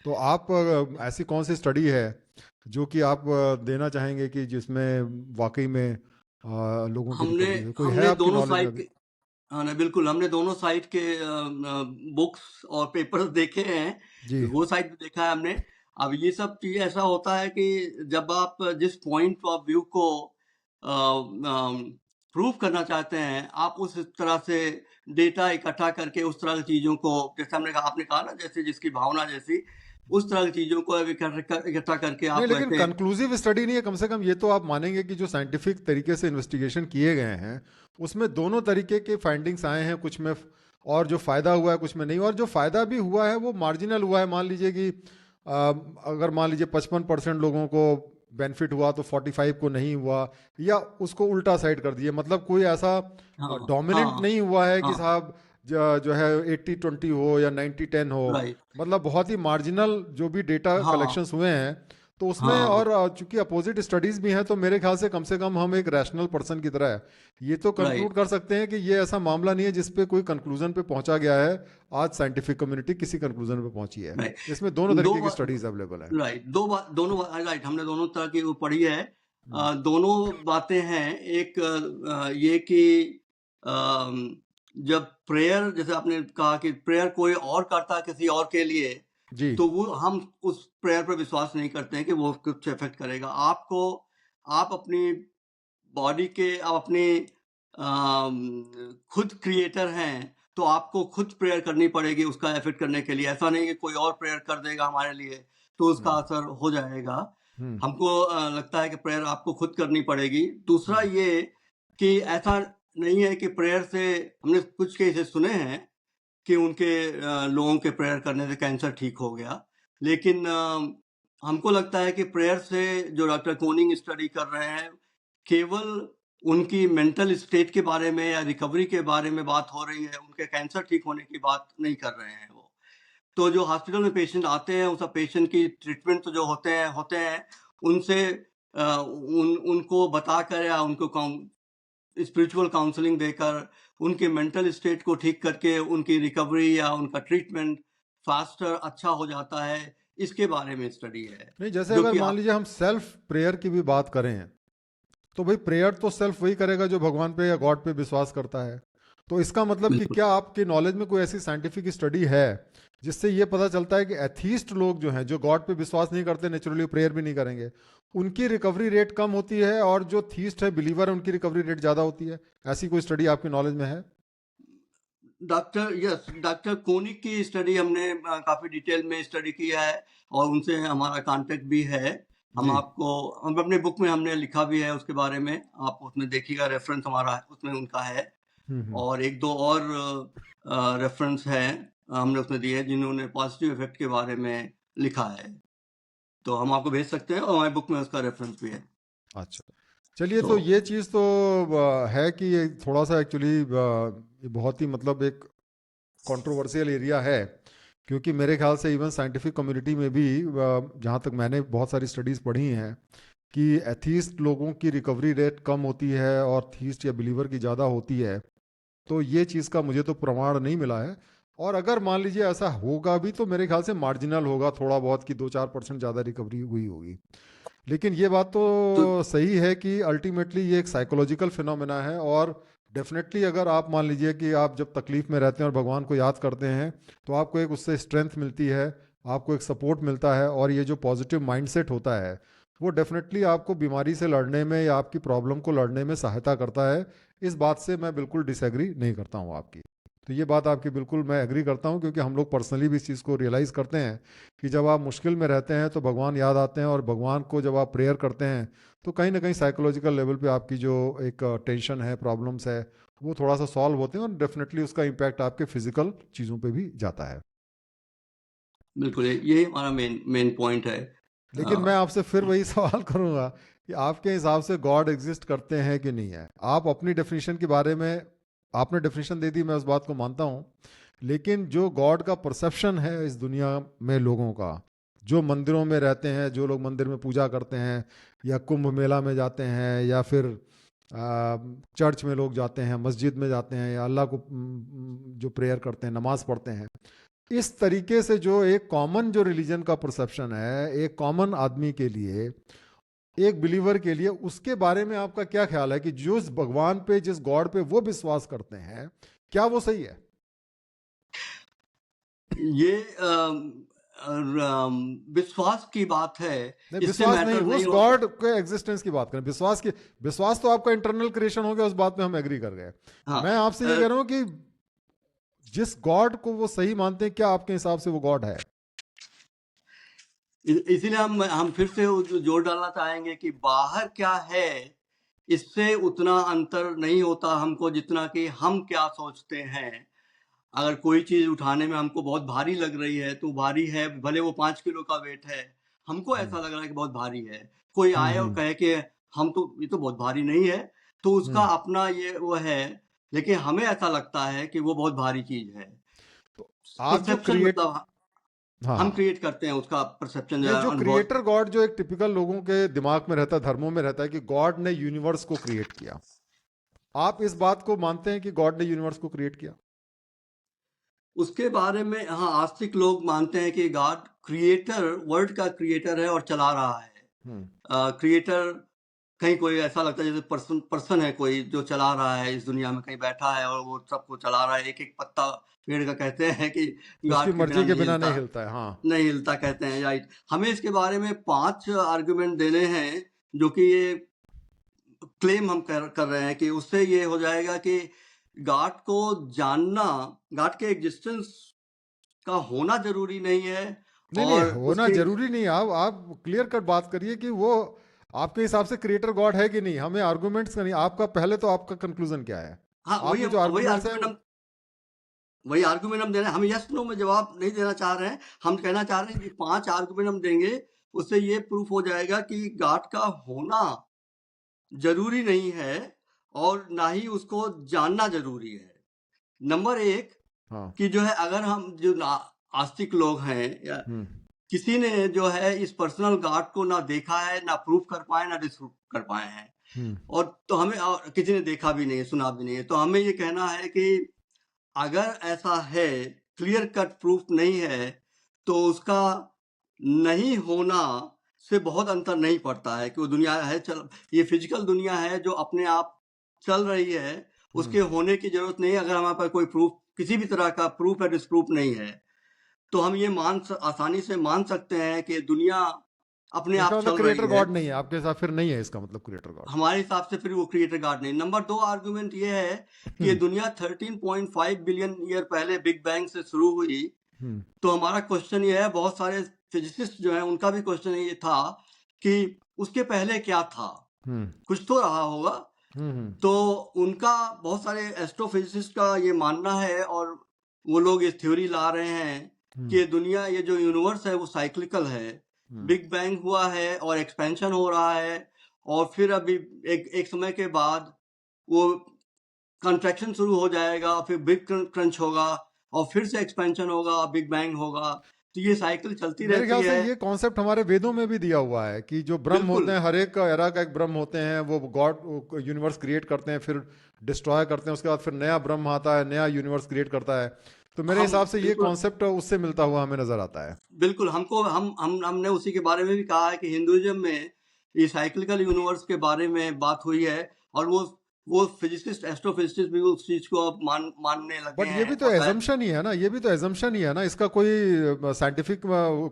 तो आप ऐसी कौन सी स्टडी है जो कि आप देना चाहेंगे कि जिसमें वाकई में लोगों की हमने रिकवरी हो? कोई है हमने आपकी दोनों नॉलेज में साइड अभी? के, हाँ ना बिल्कुल, हमने दोनों साइड के बुक्स और पेपर्स देखे हैं, जी। वो साइड भी देखा है हमने। अब ये सब चीज़ ऐसा होता है कि जब आप जिस पॉइंट ऑफ व्यू को प्रूव करना चाहते हैं, आप उस तरह से डेटा इकट्ठा करके उस तरह की चीज़ों को, जैसे हमने कहा, आपने कहा ना, जैसे जिसकी भावना जैसी, उस तरह की चीज़ों को इकट्ठा करके नहीं, आप लेकिन वैसे। कंक्लूसिव स्टडी नहीं है, कम से कम ये तो आप मानेंगे कि जो साइंटिफिक तरीके से इन्वेस्टिगेशन किए गए हैं उसमें दोनों तरीके के फाइंडिंग्स आए हैं, कुछ में और जो फ़ायदा हुआ है कुछ में नहीं, और जो फ़ायदा भी हुआ है वो मार्जिनल हुआ है। मान लीजिए कि अगर मान लीजिए 55% लोगों को बेनिफिट हुआ तो 45 को नहीं हुआ, या उसको उल्टा साइड कर दिए, मतलब कोई ऐसा हाँ, डोमिनेंट हाँ, नहीं हुआ है कि हाँ, साहब जो है 80-20 हो या 90-10 हो। राइट, मतलब बहुत ही मार्जिनल जो भी डेटा हाँ, कलेक्शंस हुए हैं, तो उसमें, हाँ, और चूंकि अपोजिट स्टडीज भी हैं, तो मेरे ख्याल से कम हम एक रैशनल पर्सन की तरह ये तो कंक्लूड राइट, कर सकते हैं कि ये ऐसा मामला नहीं है जिस पे कोई कंक्लूजन पे पहुंचा गया है। आज साइंटिफिक कम्युनिटी किसी कंक्लूजन पे पहुंची है। राइट। इसमें दोनों दो तरीके की बात, स्टडीज अवेलेबल है। राइट, दो बात, दोनों राइट, हमने दोनों तरह की वो पढ़ी है। हम्म, दोनों बातें हैं। एक ये कि अम, जब प्रेयर, जैसे आपने कहा कि प्रेयर कोई और करता है किसी और के लिए, जी। तो वो हम उस प्रेयर पर विश्वास नहीं करते हैं कि वो कुछ इफेक्ट करेगा आपको। आप अपनी बॉडी के, आप अपने खुद क्रिएटर हैं, तो आपको खुद प्रेयर करनी पड़ेगी उसका इफेक्ट करने के लिए। ऐसा नहीं कि कोई और प्रेयर कर देगा हमारे लिए तो उसका हम्म, असर हो जाएगा। हम्म, हमको लगता है कि प्रेयर आपको खुद करनी पड़ेगी। दूसरा हम्म, ये कि ऐसा नहीं है कि प्रेयर से, हमने कुछ केसेस सुने हैं कि उनके लोगों के प्रेयर करने से कैंसर ठीक हो गया। लेकिन हमको लगता है कि प्रेयर से, जो डॉक्टर कोनिंग स्टडी कर रहे हैं, केवल उनकी मेंटल स्टेट के बारे में या रिकवरी के बारे में बात हो रही है, उनके कैंसर ठीक होने की बात नहीं कर रहे हैं वो। तो जो हॉस्पिटल में पेशेंट आते हैं, उस पेशेंट की ट्रीटमेंट जो होते हैं उनसे उनको बताकर या उनको स्पिरिचुअल काउंसलिंग देकर उनके मेंटल स्टेट को ठीक करके उनकी रिकवरी या उनका ट्रीटमेंट फास्टर अच्छा हो जाता है। इसके बारे में स्टडी है नहीं, जैसे जो अगर कि मान आप। लीजिए हम सेल्फ प्रेयर की भी बात करें, तो भाई प्रेयर तो सेल्फ वही करेगा जो भगवान पे या गॉड पे विश्वास करता है। तो इसका मतलब कि बिल्कुल, क्या आपके नॉलेज में कोई ऐसी साइंटिफिक स्टडी है जिससे ये पता चलता है कि एथीस्ट लोग जो हैं, जो गॉड पे विश्वास नहीं करते, नेचुरली प्रेयर भी नहीं करेंगे, उनकी रिकवरी रेट कम होती है, और जो थीस्ट है, बिलीवर है, उनकी रिकवरी रेट ज़्यादा होती है? ऐसी कोई स्टडी आपके नॉलेज में है? डॉक्टर कोनिक की स्टडी हमने काफी डिटेल में स्टडी किया है और उनसे हमारा कांटेक्ट भी है। हम जी। आपको, हम अपने बुक में हमने लिखा भी है उसके बारे में, आप उसमें देखिएगा, रेफरेंस हमारा उसमें उनका है। हम्म। और एक दो और रेफरेंस है हमने उसमें दिए, जिन्होंने पॉजिटिव इफेक्ट के बारे में लिखा है। तो हम आपको भेज सकते हैं और हमारी बुक में उसका रेफरेंस भी है। अच्छा, चलिए, तो तो ये चीज़ तो है कि ये थोड़ा सा एक्चुअली बहुत ही मतलब एक कंट्रोवर्शियल एरिया है, क्योंकि मेरे ख्याल से इवन साइंटिफिक कम्युनिटी में भी जहाँ तक मैंने बहुत सारी स्टडीज़ पढ़ी हैं कि एथीस्ट लोगों की रिकवरी रेट कम होती है और थीस्ट या बिलीवर की ज़्यादा होती है। तो ये चीज़ का मुझे तो प्रमाण नहीं मिला है, और अगर मान लीजिए ऐसा होगा भी तो मेरे ख्याल से मार्जिनल होगा, थोड़ा बहुत कि 2-4% ज़्यादा रिकवरी हुई होगी। लेकिन ये बात तो तो सही है कि अल्टीमेटली ये एक साइकोलॉजिकल फिनोमेना है, और डेफिनेटली अगर आप मान लीजिए कि आप जब तकलीफ में रहते हैं और भगवान को याद करते हैं, तो आपको एक उससे स्ट्रेंथ मिलती है, आपको एक सपोर्ट मिलता है, और ये जो पॉजिटिव माइंडसेट होता है वो डेफिनेटली आपको बीमारी से लड़ने में या आपकी प्रॉब्लम को लड़ने में सहायता करता है। इस बात से मैं बिल्कुल डिसएग्री नहीं करता हूँ आपकी। तो ये बात आपकी बिल्कुल मैं एग्री करता हूँ, क्योंकि हम लोग पर्सनली भी इस चीज़ को रियलाइज़ करते हैं कि जब आप मुश्किल में रहते हैं तो भगवान याद आते हैं, और भगवान को जब आप प्रेयर करते हैं तो कहीं ना कहीं साइकोलॉजिकल लेवल पे आपकी जो एक टेंशन है, प्रॉब्लम्स है, वो थोड़ा सा सॉल्व होते हैं, और डेफिनेटली उसका इम्पैक्ट आपके फिजिकल चीज़ों पे भी जाता है। बिल्कुल यही हमारा मेन मेन पॉइंट है। लेकिन मैं आपसे फिर वही सवाल करूंगा कि आपके हिसाब से गॉड एग्जिस्ट करते हैं कि नहीं है? आप अपनी डेफिनेशन के बारे में आपने डेफिनेशन दे दी, मैं उस बात को मानता हूँ, लेकिन जो गॉड का परसेप्शन है इस दुनिया में लोगों का, जो मंदिरों में रहते हैं, जो लोग मंदिर में पूजा करते हैं या कुंभ मेला में जाते हैं या फिर चर्च में लोग जाते हैं, मस्जिद में जाते हैं या अल्लाह को जो प्रेयर करते हैं, नमाज पढ़ते हैं, इस तरीके से जो एक कॉमन जो रिलीजन का परसेप्शन है एक कॉमन आदमी के लिए, एक बिलीवर के लिए, उसके बारे में आपका क्या ख्याल है कि जिस भगवान पे, जिस गॉड पे वो विश्वास करते हैं, क्या वो सही है? ये विश्वास की बात है, नहीं, इससे विश्वास नहीं, मैटर उस नहीं होता। गॉड के एग्जिस्टेंस की बात करें। विश्वास की, विश्वास तो आपका इंटरनल क्रिएशन हो गया, उस बात में हम एग्री कर गए। हाँ, मैं आपसे ये कह रहा हूं कि जिस गॉड को वो सही मानते हैं, क्या आपके हिसाब से वो गॉड है? इसीलिए हम फिर से जोर डालना चाहेंगे कि बाहर क्या है इससे उतना अंतर नहीं होता हमको जितना कि हम क्या सोचते हैं। अगर कोई चीज उठाने में हमको बहुत भारी लग रही है तो भारी है, भले वो 5 किलो का वेट है, हमको हम्म, ऐसा लग रहा है कि बहुत भारी है। कोई आए और हम्म, कहे कि हम तो ये तो बहुत भारी नहीं है, तो उसका हम्म। अपना ये वो है, लेकिन हमें ऐसा लगता है कि वो बहुत भारी चीज है। तो आप जो परसेप्शन क्रिएट, मतलब हाँ हम हाँ, क्रिएट करते हैं उसका परसेप्शन नहीं, जो अनुभव। क्रिएटर गॉड जो एक टिपिकल लोगों के दिमाग में रहता है, धर्मों में रहता है कि गॉड ने यूनिवर्स को क्रिएट किया, आप इस बात को मानते हैं कि गॉड ने यूनिवर्स को क्रिएट किया? उसके बारे में हाँ, आस्तिक लोग मानते हैं कि गॉड क्रिएटर, वर्ल्ड का क्रिएटर है और चला रहा है। हम्म, क्रिएटर कहीं कोई ऐसा लगता है जैसे पर्सन है कोई जो चला रहा है इस दुनिया में, कहीं बैठा है और वो सबको चला रहा है। एक एक पत्ता पेड़ का कहते हैं कि उसकी गॉड के बिना मर्जी के नहीं बिना हिलता, नहीं हिलता है, हाँ। नहीं हिलता कहते हैं, राइट। हमें इसके बारे में 5 आर्गुमेंट देने हैं जो कि ये क्लेम हम कर रहे हैं कि उससे ये हो जाएगा कि गॉड को जानना, गॉड के एग्जिस्टेंस का होना जरूरी नहीं है। नहीं नहीं, और होना उसकी जरूरी नहीं। आप क्लियर कट बात करिए कि वो आपके हिसाब से क्रिएटर गॉड है कि नहीं, हमें आर्गुमेंट्स का नहीं, आपका पहले तो आपका कंक्लूजन क्या है? हाँ, वही आपने जो वही आर्गुमेंट्स हैं, आर्गुमेंट हम वही आर्गुमेंट हम दे रहे हैं। हम यस नो में जवाब नहीं देना चाह रहे हैं, हम कहना चाह रहे हैं कि 5 आर्गुमेंट हम देंगे, उससे ये प्रूफ हो जाएगा कि गॉड का होना जरूरी नहीं है और ना ही उसको जानना जरूरी है। नंबर 1 हाँ, कि जो है, अगर हम जो आस्तिक लोग हैं या हम्म, किसी ने जो है इस पर्सनल गॉड को ना देखा है, ना प्रूफ कर पाए, ना डिस्प्रूव कर पाए हैं, हम्म, और तो हमें, और किसी ने देखा भी नहीं है, सुना भी नहीं है, तो हमें ये कहना है कि अगर ऐसा है, क्लियर कट प्रूफ नहीं है, तो उसका नहीं होना से बहुत अंतर नहीं पड़ता है कि वो दुनिया है, चल, ये फिजिकल दुनिया है जो अपने आप चल रही है, हम्म। उसके होने की जरूरत नहीं है। अगर हमारे पास कोई प्रूफ, किसी भी तरह का प्रूफ या डिस्प्रूफ नहीं है, तो हम ये आसानी से मान सकते हैं कि दुनिया अपने इसका आप मतलब चल क्रिएटर रही है। गॉड नहीं है आपके हिसाब, फिर नहीं है इसका मतलब क्रिएटर गॉड। हमारे हिसाब से फिर वो क्रिएटर गॉड नहीं। नंबर 2 आर्गुमेंट ये है कि ये हम्म, दुनिया 13.5 बिलियन ईयर पहले बिग बैंग से शुरू हुई। हम्म, तो हमारा क्वेश्चन ये है, बहुत सारे फिजिसिस्ट जो है उनका भी क्वेश्चन ये था कि उसके पहले क्या था, हम्म, कुछ तो रहा होगा। हम्म, तो उनका, बहुत सारे एस्ट्रोफिजिसिस्ट का ये मानना है, और वो लोग इस थ्योरी ला रहे हैं हम्म, कि दुनिया, ये जो यूनिवर्स है वो साइक्लिकल है। हम्म। बिग बैंग हुआ है और एक्सपेंशन हो रहा है, और फिर अभी एक समय के बाद वो कंट्रैक्शन शुरू हो जाएगा, फिर बिग क्रंच होगा, और फिर से एक्सपेंशन होगा, बिग बैंग होगा। तो ये साइकिल चलती मेरे रहती ख्याल से है। ये कॉन्सेप्ट हमारे वेदों में भी दिया हुआ है कि जो ब्रह्म होते बिल्कुल, हैं, हर एक का एरा का एक ब्रह्म होते हैं, वो गॉड यूनिवर्स क्रिएट करते हैं, फिर डिस्ट्रॉय करते हैं, उसके बाद फिर नया ब्रह्म आता है, नया यूनिवर्स क्रिएट करता है। तो मेरे हम हिसाब से ये बिल्कुल कॉन्सेप्ट उससे मिलता हुआ हमें नजर आता है। बिल्कुल हमको हमने उसी के बारे में भी कहा है कि हिंदुइज्म में ये साइक्लिकल यूनिवर्स के बारे में बात हुई है, और वो फिजिसिस्ट, एस्ट्रोफिजिसिस्ट भी उस चीज को अब मानने लगे बट ये भी हैं, तो और शायद एजम्पशन ही है ना, ये भी तो एजम्पशन ही है ना, इसका कोई साइंटिफिक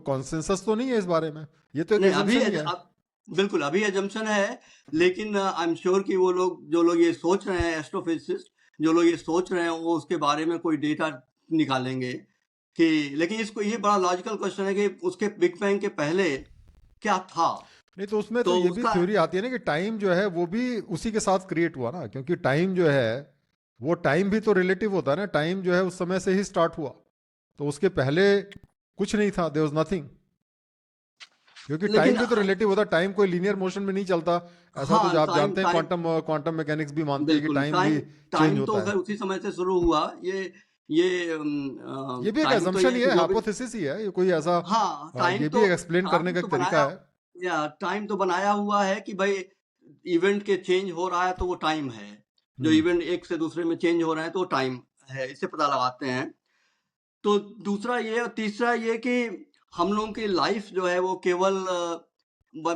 कॉन्सेंसस तो नहीं है इस बारे में, ये तो एक नहीं, एजम्पशन ही है। बिल्कुल अभी एजम्पशन है। लेकिन आई एम श्योर कि वो लोग, जो लोग ये सोच रहे हैं, एस्ट्रोफिजिसिस्ट जो लोग ये सोच रहे हैं, वो उसके बारे में कोई डेटा निकालेंगे कि, लेकिन इसको, ये बड़ा लॉजिकल क्वेश्चन है कि उसके बिग बैंग के पहले क्या था। नहीं, तो उसमें तो तो ये भी उसका, थ्योरी आती है ना कि टाइम जो है वो भी उसी के साथ क्रिएट हुआ ना, क्योंकि टाइम जो है वो टाइम भी तो रिलेटिव होता है ना, टाइम जो है उस समय से ही स्टार्ट हुआ, तो उसके पहले कुछ नहीं था, देयर वाज नथिंग। क्योंकि लेकिन टाइम भी तो रिलेटिव होता है, टाइम कोई लीनियर मोशन में नहीं चलता। ऐसा तो जो हाँ, आप टाइम जानते हैं, टाइम क्वांटम क्वांटम मैकेनिक्स भी मानते हैं कि बिल्कुल, टाइम भी टाइम चेंज टाइम तो होता है। खैर उसी समय से शुरू हुआ। ये ये भी एक टाइम तो ये assumption है ही कि है, जो भी हाइपोथेसिस ही है, ये कोई ऐसा हाँ, ये भी एक एक्सप्लेन करने का एक तरीका है। टाइम तो बनाया हुआ है कि भाई इवेंट के चेंज हो रहा है तो वो टाइम है। जो हम्म इवेंट एक से दूसरे में चेंज हो रहा है तो वो टाइम है, इससे पता लगाते हैं। तो दूसरा ये और तीसरा ये कि हम लोगों की लाइफ जो है वो केवल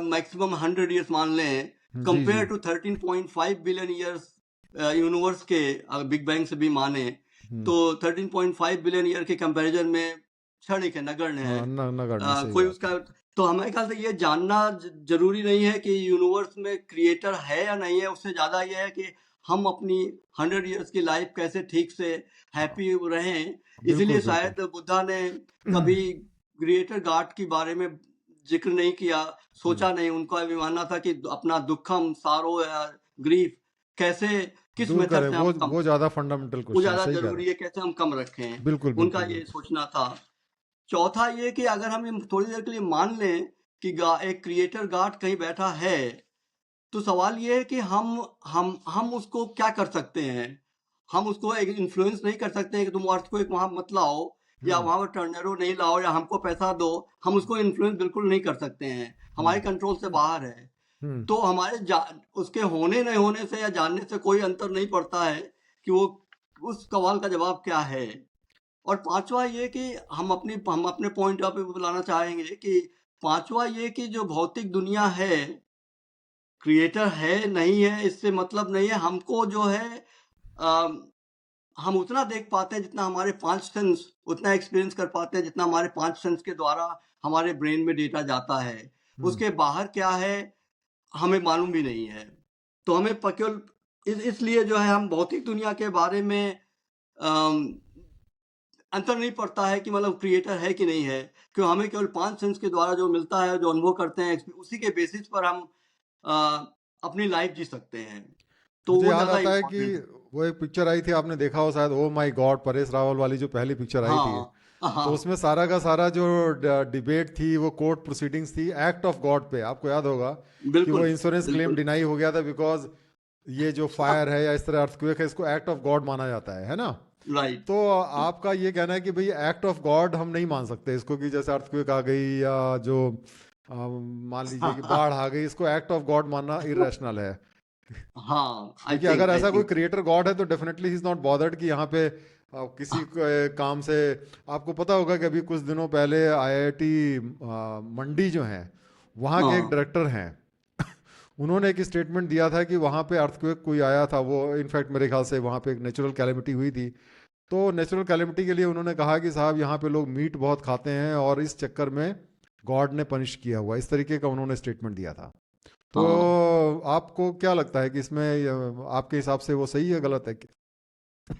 मैक्सिमम 100 इयर्स मान लें, जी जी। Compare to 13.5 billion years universe के, अगर बिग बैंग से भी माने हम्म। तो 13.5 बिलियन ईयर के कंपैरिजन में क्षणिक है, नगण्य है। हाँ, नगण्य, सही कोई बात है। उसका तो हमारे ख्याल से ये जानना जरूरी नहीं है कि यूनिवर्स में क्रिएटर है या नहीं है। उससे ज्यादा ये है कि हम अपनी 100 इयर्स की लाइफ कैसे ठीक से हैप्पी रहें। बिल्कुल इसीलिए बिल्कुल। शायद बुद्धा ने कभी क्रिएटर गॉड के बारे में जिक्र नहीं किया, हम्म, सोचा नहीं। उनका भी मानना था कि अपना दुखम सारो या ग्रीफ कैसे, किस दूर मेथड करें, से हम कम, वो ज्यादा फंडामेंटल वो क्वेश्चन है, ज्यादा सही कह रहे जरूरी है, कैसे हम कम रखें। हैं। बिल्कुल उनका बिल्कुल ये बिल्कुल। सोचना था। चौथा ये कि अगर हम थोड़ी देर के लिए मान लें कि एक क्रिएटर गॉड कहीं बैठा है, तो सवाल ये है कि हम उसको क्या कर सकते हैं। हम उसको एक इन्फ्लुएंस नहीं कर सकते हैं कि तुम अर्थ को एक वहां मत लाओ, या हम्म वहां पर टर्नेडो नहीं लाओ, या हमको पैसा दो। हम उसको इन्फ्लुएंस बिल्कुल नहीं कर सकते हैं, हमारे हम्म कंट्रोल से बाहर है। हम्म। तो उसके होने नहीं होने से या जानने से कोई अंतर नहीं पड़ता है कि वो, उस सवाल का जवाब क्या है। और पांचवा ये कि हम अपने पॉइंट ऑफ व्यू लाना चाहेंगे कि पांचवा ये कि जो भौतिक दुनिया है, क्रिएटर है नहीं है इससे मतलब नहीं है। हमको जो है अम, हम उतना देख पाते हैं जितना हमारे पांच सेंस, उतना एक्सपीरियंस कर पाते हैं जितना हमारे पांच सेंस के द्वारा हमारे ब्रेन में डेटा जाता है। हम्म। उसके बाहर क्या है हमें मालूम भी नहीं है। तो हमें केवल इसलिए जो है हम भौतिक दुनिया के बारे में अम, अंतर नहीं पड़ता है कि मतलब क्रिएटर है कि नहीं है, क्यों हमें केवल पांच सेंस के द्वारा जो मिलता है, जो अनुभव करते हैं, उसी के बेसिस पर हम अ, अपनी लाइफ जी सकते हैं। तो मुझे वो याद ज्यादा आता है कि इम्पोर्टेंट है। वो एक पिक्चर आई थी, आपने देखा हो शायद, oh my God, Paresh Rawal वाली जो पहली पिक्चर आई थी। हाँ तो हाँ, उसमें सारा का सारा जो डिबेट थी वो कोर्ट प्रोसीडिंग्स थी एक्ट ऑफ गॉड पे। आपको याद होगा कि वो बिल्कुल इंश्योरेंस क्लेम बिल्कुल। डिनाई हो गया था बिकॉज ये जो फायर है या इस तरह अर्थक्वेक है, इसको एक्ट ऑफ गॉड माना जाता है ना। राइट। तो आपका ये कहना है कि भाई एक्ट ऑफ गॉड हम नहीं मान सकते इसको, कि जैसे अर्थक्वेक आ गई या जो मान लीजिए कि बाढ़ आ गई, इसको एक्ट ऑफ गॉड मानना इरेशनल है। हाँ, आई क्योंकि अगर थिंक आई ऐसा कोई थिंक क्रिएटर गॉड है तो definitely he is not bothered कि यहाँ पे किसी काम से। आपको पता होगा कि अभी कुछ दिनों पहले आईआईटी मंडी जो है, वहाँ के एक हाँ डायरेक्टर हैं, उन्होंने एक स्टेटमेंट दिया था कि वहाँ पे अर्थक्वेक कोई आया था, वो इनफैक्ट मेरे ख्याल से वहाँ पे एक नेचुरल कैलेमिटी हुई थी। तो नेचुरल कैलेमिटी के लिए उन्होंने कहा कि साहब यहाँ पे लोग मीट बहुत खाते हैं और इस चक्कर में गॉड ने पनिश किया हुआ, इस तरीके का उन्होंने स्टेटमेंट दिया था। तो हाँ। आपको क्या लगता है कि इसमें आपके हिसाब से वो सही है, गलत है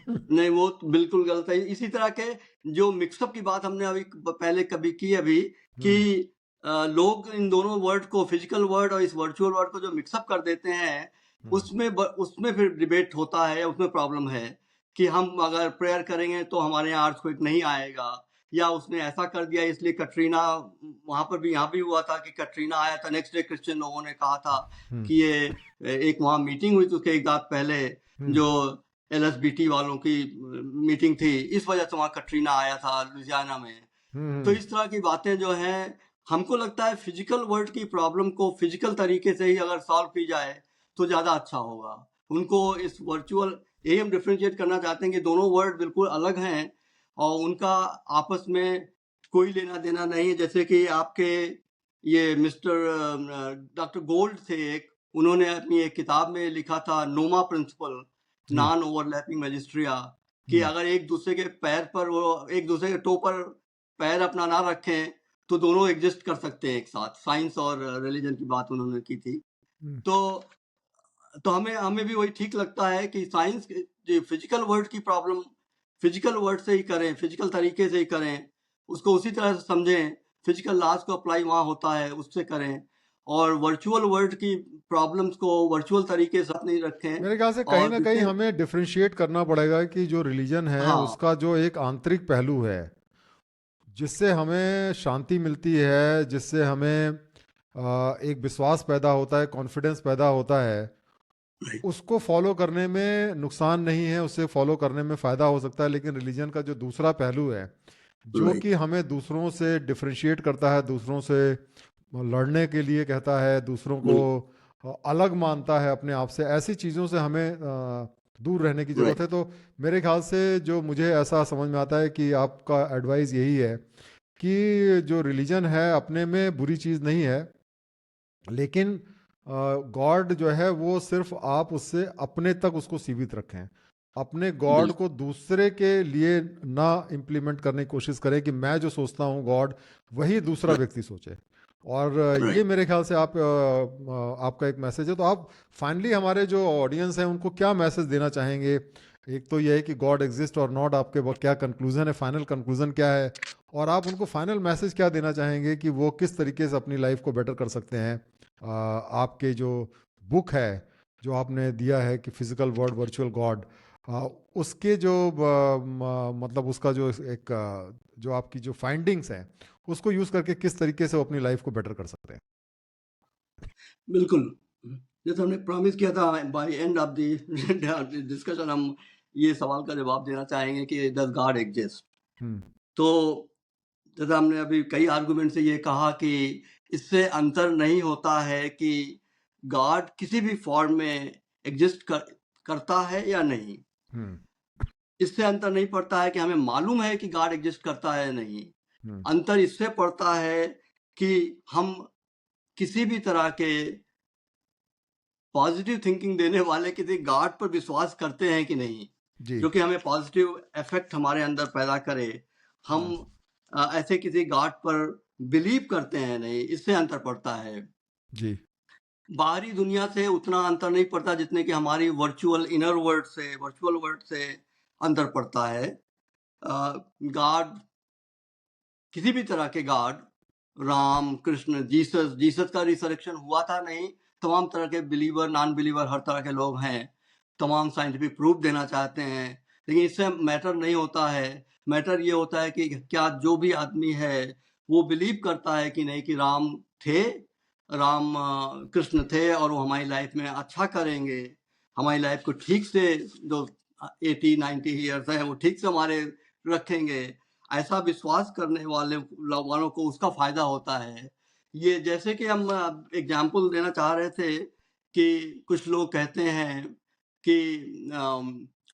नहीं, वो तो बिल्कुल गलत है। इसी तरह के जो मिक्सअप की बात हमने अभी पहले कभी की अभी, कि हम्म लोग इन दोनों वर्ड को, फिजिकल वर्ड और इस वर्चुअल वर्ड को जो मिक्सअप कर देते हैं, हम्म उसमें फिर डिबेट होता है, उसमें प्रॉब्लम है कि हम अगर प्रेयर करेंगे तो हमारे यहाँ अर्थक्वेक नहीं आएगा, या उसने ऐसा कर दिया इसलिए कटरीना, वहां पर भी, यहाँ भी हुआ था कि कटरीना आया था, नेक्स्ट डे क्रिश्चियन लोगों ने कहा था हम्म कि ये एक वहां मीटिंग हुई थी उसके एक रात पहले, हम्म जो एलएसबीटी वालों की मीटिंग थी, इस वजह से वहां कटरीना आया था लुधियाना में। तो हम्म। इस तरह की बातें जो हैं, हमको लगता है फिजिकल वर्ल्ड की प्रॉब्लम को फिजिकल तरीके से ही अगर सॉल्व की जाए तो ज्यादा अच्छा होगा। उनको इस वर्चुअल, यही हम डिफ्रेंशिएट करना चाहते हैं कि दोनों वर्ल्ड बिल्कुल अलग हैं और उनका आपस में कोई लेना देना नहीं है। जैसे कि आपके ये मिस्टर डॉक्टर गोल्ड थे एक, उन्होंने अपनी एक किताब में लिखा था नोमा प्रिंसिपल, जी। नॉन ओवरलैपिंग मैजिस्ट्रिया, कि हम्म अगर एक दूसरे के पैर पर, वो एक दूसरे के टो पर पैर अपना ना रखें तो दोनों एग्जिस्ट कर सकते हैं एक साथ। साइंस और रिलीजन की बात उन्होंने की थी। हम्म। तो हमें हमें भी वही ठीक लगता है कि साइंस जो फिजिकल वर्ल्ड की प्रॉब्लम फिजिकल वर्ल्ड से ही करें, फिजिकल तरीके से ही करें, उसको उसी तरह से समझें, फिजिकल लॉज को अप्लाई वहां होता है उससे करें, और वर्चुअल वर्ल्ड की प्रॉब्लम्स को वर्चुअल तरीके से नहीं रखें। मेरे ख्याल से कहीं और ना कहीं जितने, हमें डिफरेंशिएट करना पड़ेगा कि जो रिलीजन है हाँ उसका जो एक आंतरिक पहलू है जिससे हमें शांति मिलती है, जिससे हमें एक विश्वास पैदा होता है, कॉन्फिडेंस पैदा होता है, राइट, उसको फॉलो करने में नुकसान नहीं है, उससे फॉलो करने में फ़ायदा हो सकता है। लेकिन रिलीजन का जो दूसरा पहलू है, जो राइट, कि हमें दूसरों से डिफरेंशिएट करता है, दूसरों से लड़ने के लिए कहता है, दूसरों को अलग मानता है अपने आप से, ऐसी चीज़ों से हमें दूर रहने की ज़रूरत राइट, है। तो मेरे ख्याल से जो मुझे ऐसा समझ में आता है कि आपका एडवाइस यही है कि जो रिलीजन है अपने में बुरी चीज़ नहीं है, लेकिन गॉड जो है वो सिर्फ आप उससे अपने तक उसको सीमित रखें। अपने गॉड बिल्कुल, को दूसरे के लिए ना इम्प्लीमेंट करने की कोशिश करें कि मैं जो सोचता हूँ गॉड वही दूसरा राइट, व्यक्ति सोचे। और ये राइट। मेरे ख्याल से आपका एक मैसेज है। तो आप फाइनली हमारे जो ऑडियंस है उनको क्या मैसेज देना चाहेंगे? एक तो ये है कि गॉड एग्जिस्ट और नॉट, आपके वो क्या कंक्लूजन है, फाइनल कंक्लूजन क्या है? और आप उनको फाइनल मैसेज क्या देना चाहेंगे कि वो किस तरीके से अपनी लाइफ को बेटर कर सकते हैं? आपके जो बुक है, जो आपने दिया है कि फिजिकल वर्ड वर्चुअल गॉड, उसके जो मतलब उसका जो एक जो आपकी जो फाइंडिंग्स हैं, उसको यूज करके किस तरीके से वो अपनी लाइफ को बेटर कर सकते हैं? बिल्कुल। जैसे हमने प्रॉमिस किया था by end of the discussion हम ये सवाल का जवाब देना चाहेंगे कि डज़ गॉड एक्जिस्ट? हम्म। तो जैसे हमने अभी कई आर्गुमेंट से ये कहा कि इससे अंतर नहीं होता है कि गॉड किसी भी फॉर्म में एग्जिस्ट करता है या नहीं। हम्म। इससे अंतर नहीं पड़ता है कि हमें मालूम है कि गॉड एग्जिस्ट करता है या नहीं। हम्म। अंतर इससे पड़ता है कि हम किसी भी तरह के पॉजिटिव थिंकिंग देने वाले किसी गॉड पर विश्वास करते हैं कि नहीं, जी। जो कि हमें पॉजिटिव इफेक्ट हमारे अंदर पैदा करे। हम हम्म। ऐसे किसी गॉड पर बिलीव करते हैं नहीं, इससे अंतर पड़ता है। जी। बाहरी दुनिया से उतना अंतर नहीं पड़ता जितने कि हमारी वर्चुअल वर्ल्ड से अंतर पड़ता है। गॉड, किसी भी तरह के God, Ram, Krishna, Jesus Jesus का रिसरेक्शन हुआ था नहीं, तमाम तरह के बिलीवर, नॉन बिलीवर, हर तरह के लोग हैं, तमाम साइंटिफिक प्रूफ देना चाहते हैं, लेकिन इससे मैटर नहीं होता है। मैटर ये होता है कि क्या जो भी आदमी है वो बिलीव करता है कि नहीं कि राम थे, कृष्ण थे और वो हमारी लाइफ में अच्छा करेंगे, हमारी लाइफ को ठीक से, जो 80-90 ईयर्स है वो ठीक से हमारे रखेंगे। ऐसा विश्वास करने वालों को उसका फायदा होता है। ये जैसे कि हम एग्जाम्पल देना चाह रहे थे कि कुछ लोग कहते हैं कि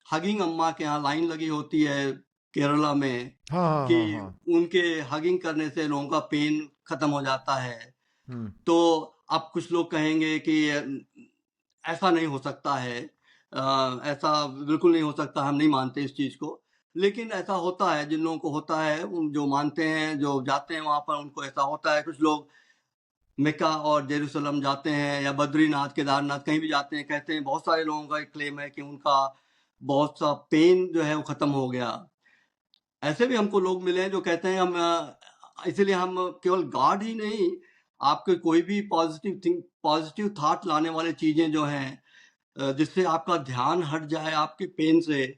हगिंग अम्मा के यहाँ लाइन लगी होती है केरला में, हाँ हाँ कि हाँ हाँ। उनके हगिंग करने से लोगों का पेन खत्म हो जाता है। हम्म। तो अब कुछ लोग कहेंगे कि ऐसा नहीं हो सकता है, ऐसा बिल्कुल नहीं हो सकता, हम नहीं मानते इस चीज़ को। लेकिन ऐसा होता है, जिन लोगों को होता है, जो मानते हैं, जो जाते हैं वहाँ पर, उनको ऐसा होता है। कुछ लोग मेक्का और जेरूसलम जाते हैं या बद्रीनाथ, केदारनाथ, कहीं भी जाते हैं, कहते हैं, बहुत सारे लोगों का एक क्लेम है कि उनका बहुत सा पेन जो है वो खत्म हो गया। ऐसे भी हमको लोग मिले हैं जो कहते हैं इसीलिए हम केवल गॉड ही नहीं, आपके कोई भी पॉजिटिव थॉट लाने वाले चीजें जो हैं, जिससे आपका ध्यान हट जाए आपके पेन से,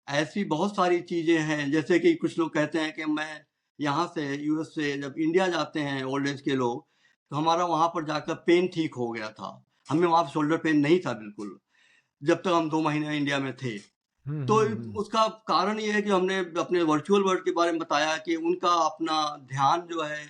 ऐसी बहुत सारी चीजें हैं। जैसे कि कुछ लोग कहते हैं कि मैं यहाँ से, यूएस से जब इंडिया जाते हैं ओल्ड एज के लोग, तो हमारा वहां पर जाकर पेन ठीक हो गया था। हमें वहां शोल्डर पेन नहीं था बिल्कुल, जब तक हम 2 महीने इंडिया में थे। तो हम्म। उसका कारण ये है कि हमने अपने वर्चुअल वर्ल्ड के बारे में बताया कि उनका अपना ध्यान जो है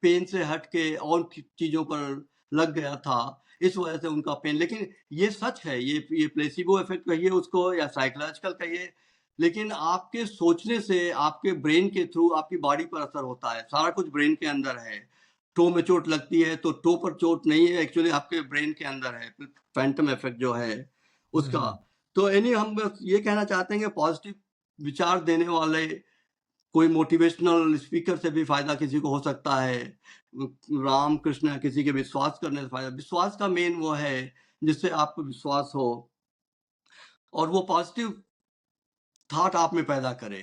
पेन से हट के और चीजों पर लग गया था, इस वजह से उनका पेन। लेकिन ये सच है, ये प्लेसिबो इफेक्ट कहिए उसको या साइकोलॉजिकल कहिए, लेकिन आपके सोचने से आपके ब्रेन के थ्रू आपकी बॉडी पर असर होता है। सारा कुछ ब्रेन के अंदर है। टो में चोट लगती है तो टो पर चोट नहीं है, एक्चुअली आपके ब्रेन के अंदर है, फैंटम इफेक्ट जो है उसका। हम्म। तो हम बस ये कहना चाहते हैं कि पॉजिटिव विचार देने वाले कोई मोटिवेशनल स्पीकर से भी फायदा किसी को हो सकता है। राम कृष्ण किसी के विश्वास करने से फायदा, विश्वास का मेन वो है जिससे आपको विश्वास हो और वो पॉजिटिव थॉट आप में पैदा करे।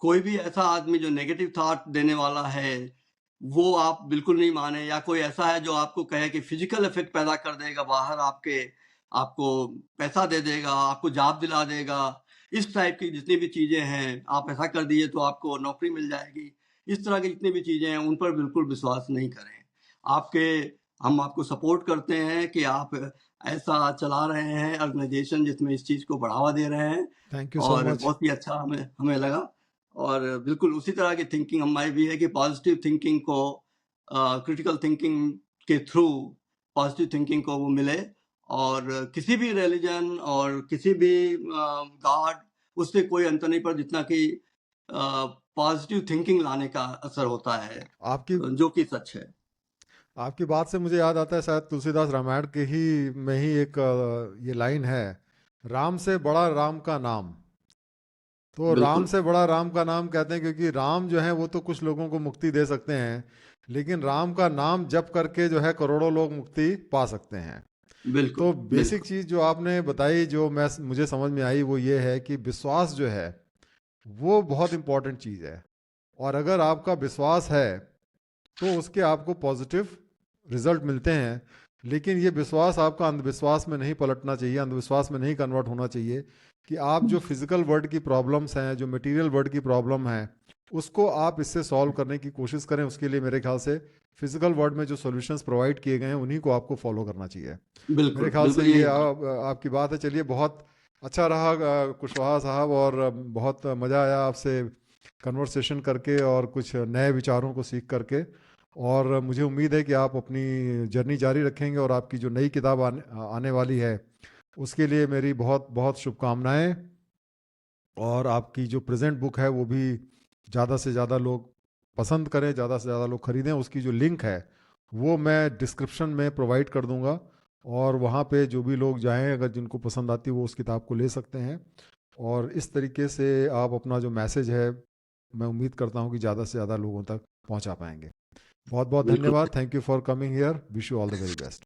कोई भी ऐसा आदमी जो नेगेटिव थॉट देने वाला है, वो आप बिल्कुल नहीं माने। या कोई ऐसा है जो आपको कहे कि फिजिकल इफेक्ट पैदा कर देगा बाहर आपके, आपको पैसा दे देगा, आपको जॉब दिला देगा, इस टाइप की जितनी भी चीजें हैं, आप ऐसा कर दिए तो आपको नौकरी मिल जाएगी, इस तरह की जितनी भी चीजें हैं उन पर बिल्कुल विश्वास नहीं करें। आपके हम आपको सपोर्ट करते हैं कि आप ऐसा चला रहे हैं ऑर्गेनाइजेशन जिसमें इस चीज़ को बढ़ावा दे रहे हैं, थैंक यू सो और मच। बहुत ही अच्छा हमें हमें लगा। और बिल्कुल उसी तरह की थिंकिंग हमारी भी है कि पॉजिटिव थिंकिंग को, क्रिटिकल थिंकिंग के थ्रू पॉजिटिव थिंकिंग को वो मिले, और किसी भी रिलीजन और किसी भी गॉड, उससे कोई अंतर नहीं पड़ता, जितना कि पॉजिटिव थिंकिंग लाने का असर होता है, आपकी जो कि सच है। आपकी बात से मुझे याद आता है, शायद तुलसीदास रामायण के ही में ही एक ये लाइन है, राम से बड़ा राम का नाम। तो राम बिल्कुल से बड़ा राम का नाम कहते हैं क्योंकि राम जो है वो तो कुछ लोगों को मुक्ति दे सकते हैं, लेकिन राम का नाम जप करके जो है करोड़ों लोग मुक्ति पा सकते हैं। बिल्कुल तो बेसिक बिल्कुल चीज़ जो आपने बताई, जो मुझे समझ में आई, वो ये है कि विश्वास जो है वो बहुत इंपॉर्टेंट चीज़ है। और अगर आपका विश्वास है तो उसके आपको पॉजिटिव रिजल्ट मिलते हैं। लेकिन ये विश्वास आपका अंधविश्वास में नहीं पलटना चाहिए, अंधविश्वास में नहीं कन्वर्ट होना चाहिए कि आप जो फिजिकल वर्ल्ड की प्रॉब्लम्स हैं, जो मटेरियल वर्ल्ड की प्रॉब्लम है, उसको आप इससे सॉल्व करने की कोशिश करें। उसके लिए मेरे ख्याल से फिजिकल वर्ल्ड में जो सॉल्यूशंस प्रोवाइड किए गए हैं उन्हीं को आपको फॉलो करना चाहिए। मेरे बिल्कुल ख्याल से बिल्कुल ये यही। आपकी बात है। चलिए, बहुत अच्छा रहा कुशवाहा साहब, और बहुत मज़ा आया आपसे कन्वर्सेशन करके और कुछ नए विचारों को सीख करके। और मुझे उम्मीद है कि आप अपनी जर्नी जारी रखेंगे, और आपकी जो नई किताब आने वाली है उसके लिए मेरी बहुत बहुत शुभकामनाएं। और आपकी जो प्रेजेंट बुक है वो भी ज़्यादा से ज़्यादा लोग पसंद करें, ज़्यादा से ज़्यादा लोग ख़रीदें। उसकी जो लिंक है वो मैं डिस्क्रिप्शन में प्रोवाइड कर दूंगा, और वहाँ पे जो भी लोग जाएं, अगर जिनको पसंद आती है वो उस किताब को ले सकते हैं। और इस तरीके से आप अपना जो मैसेज है, मैं उम्मीद करता हूँ कि ज़्यादा से ज़्यादा लोगों तक पहुँचा पाएंगे। बहुत बहुत बिल्कुल धन्यवाद। Thank you for coming here. Wish you all the very best.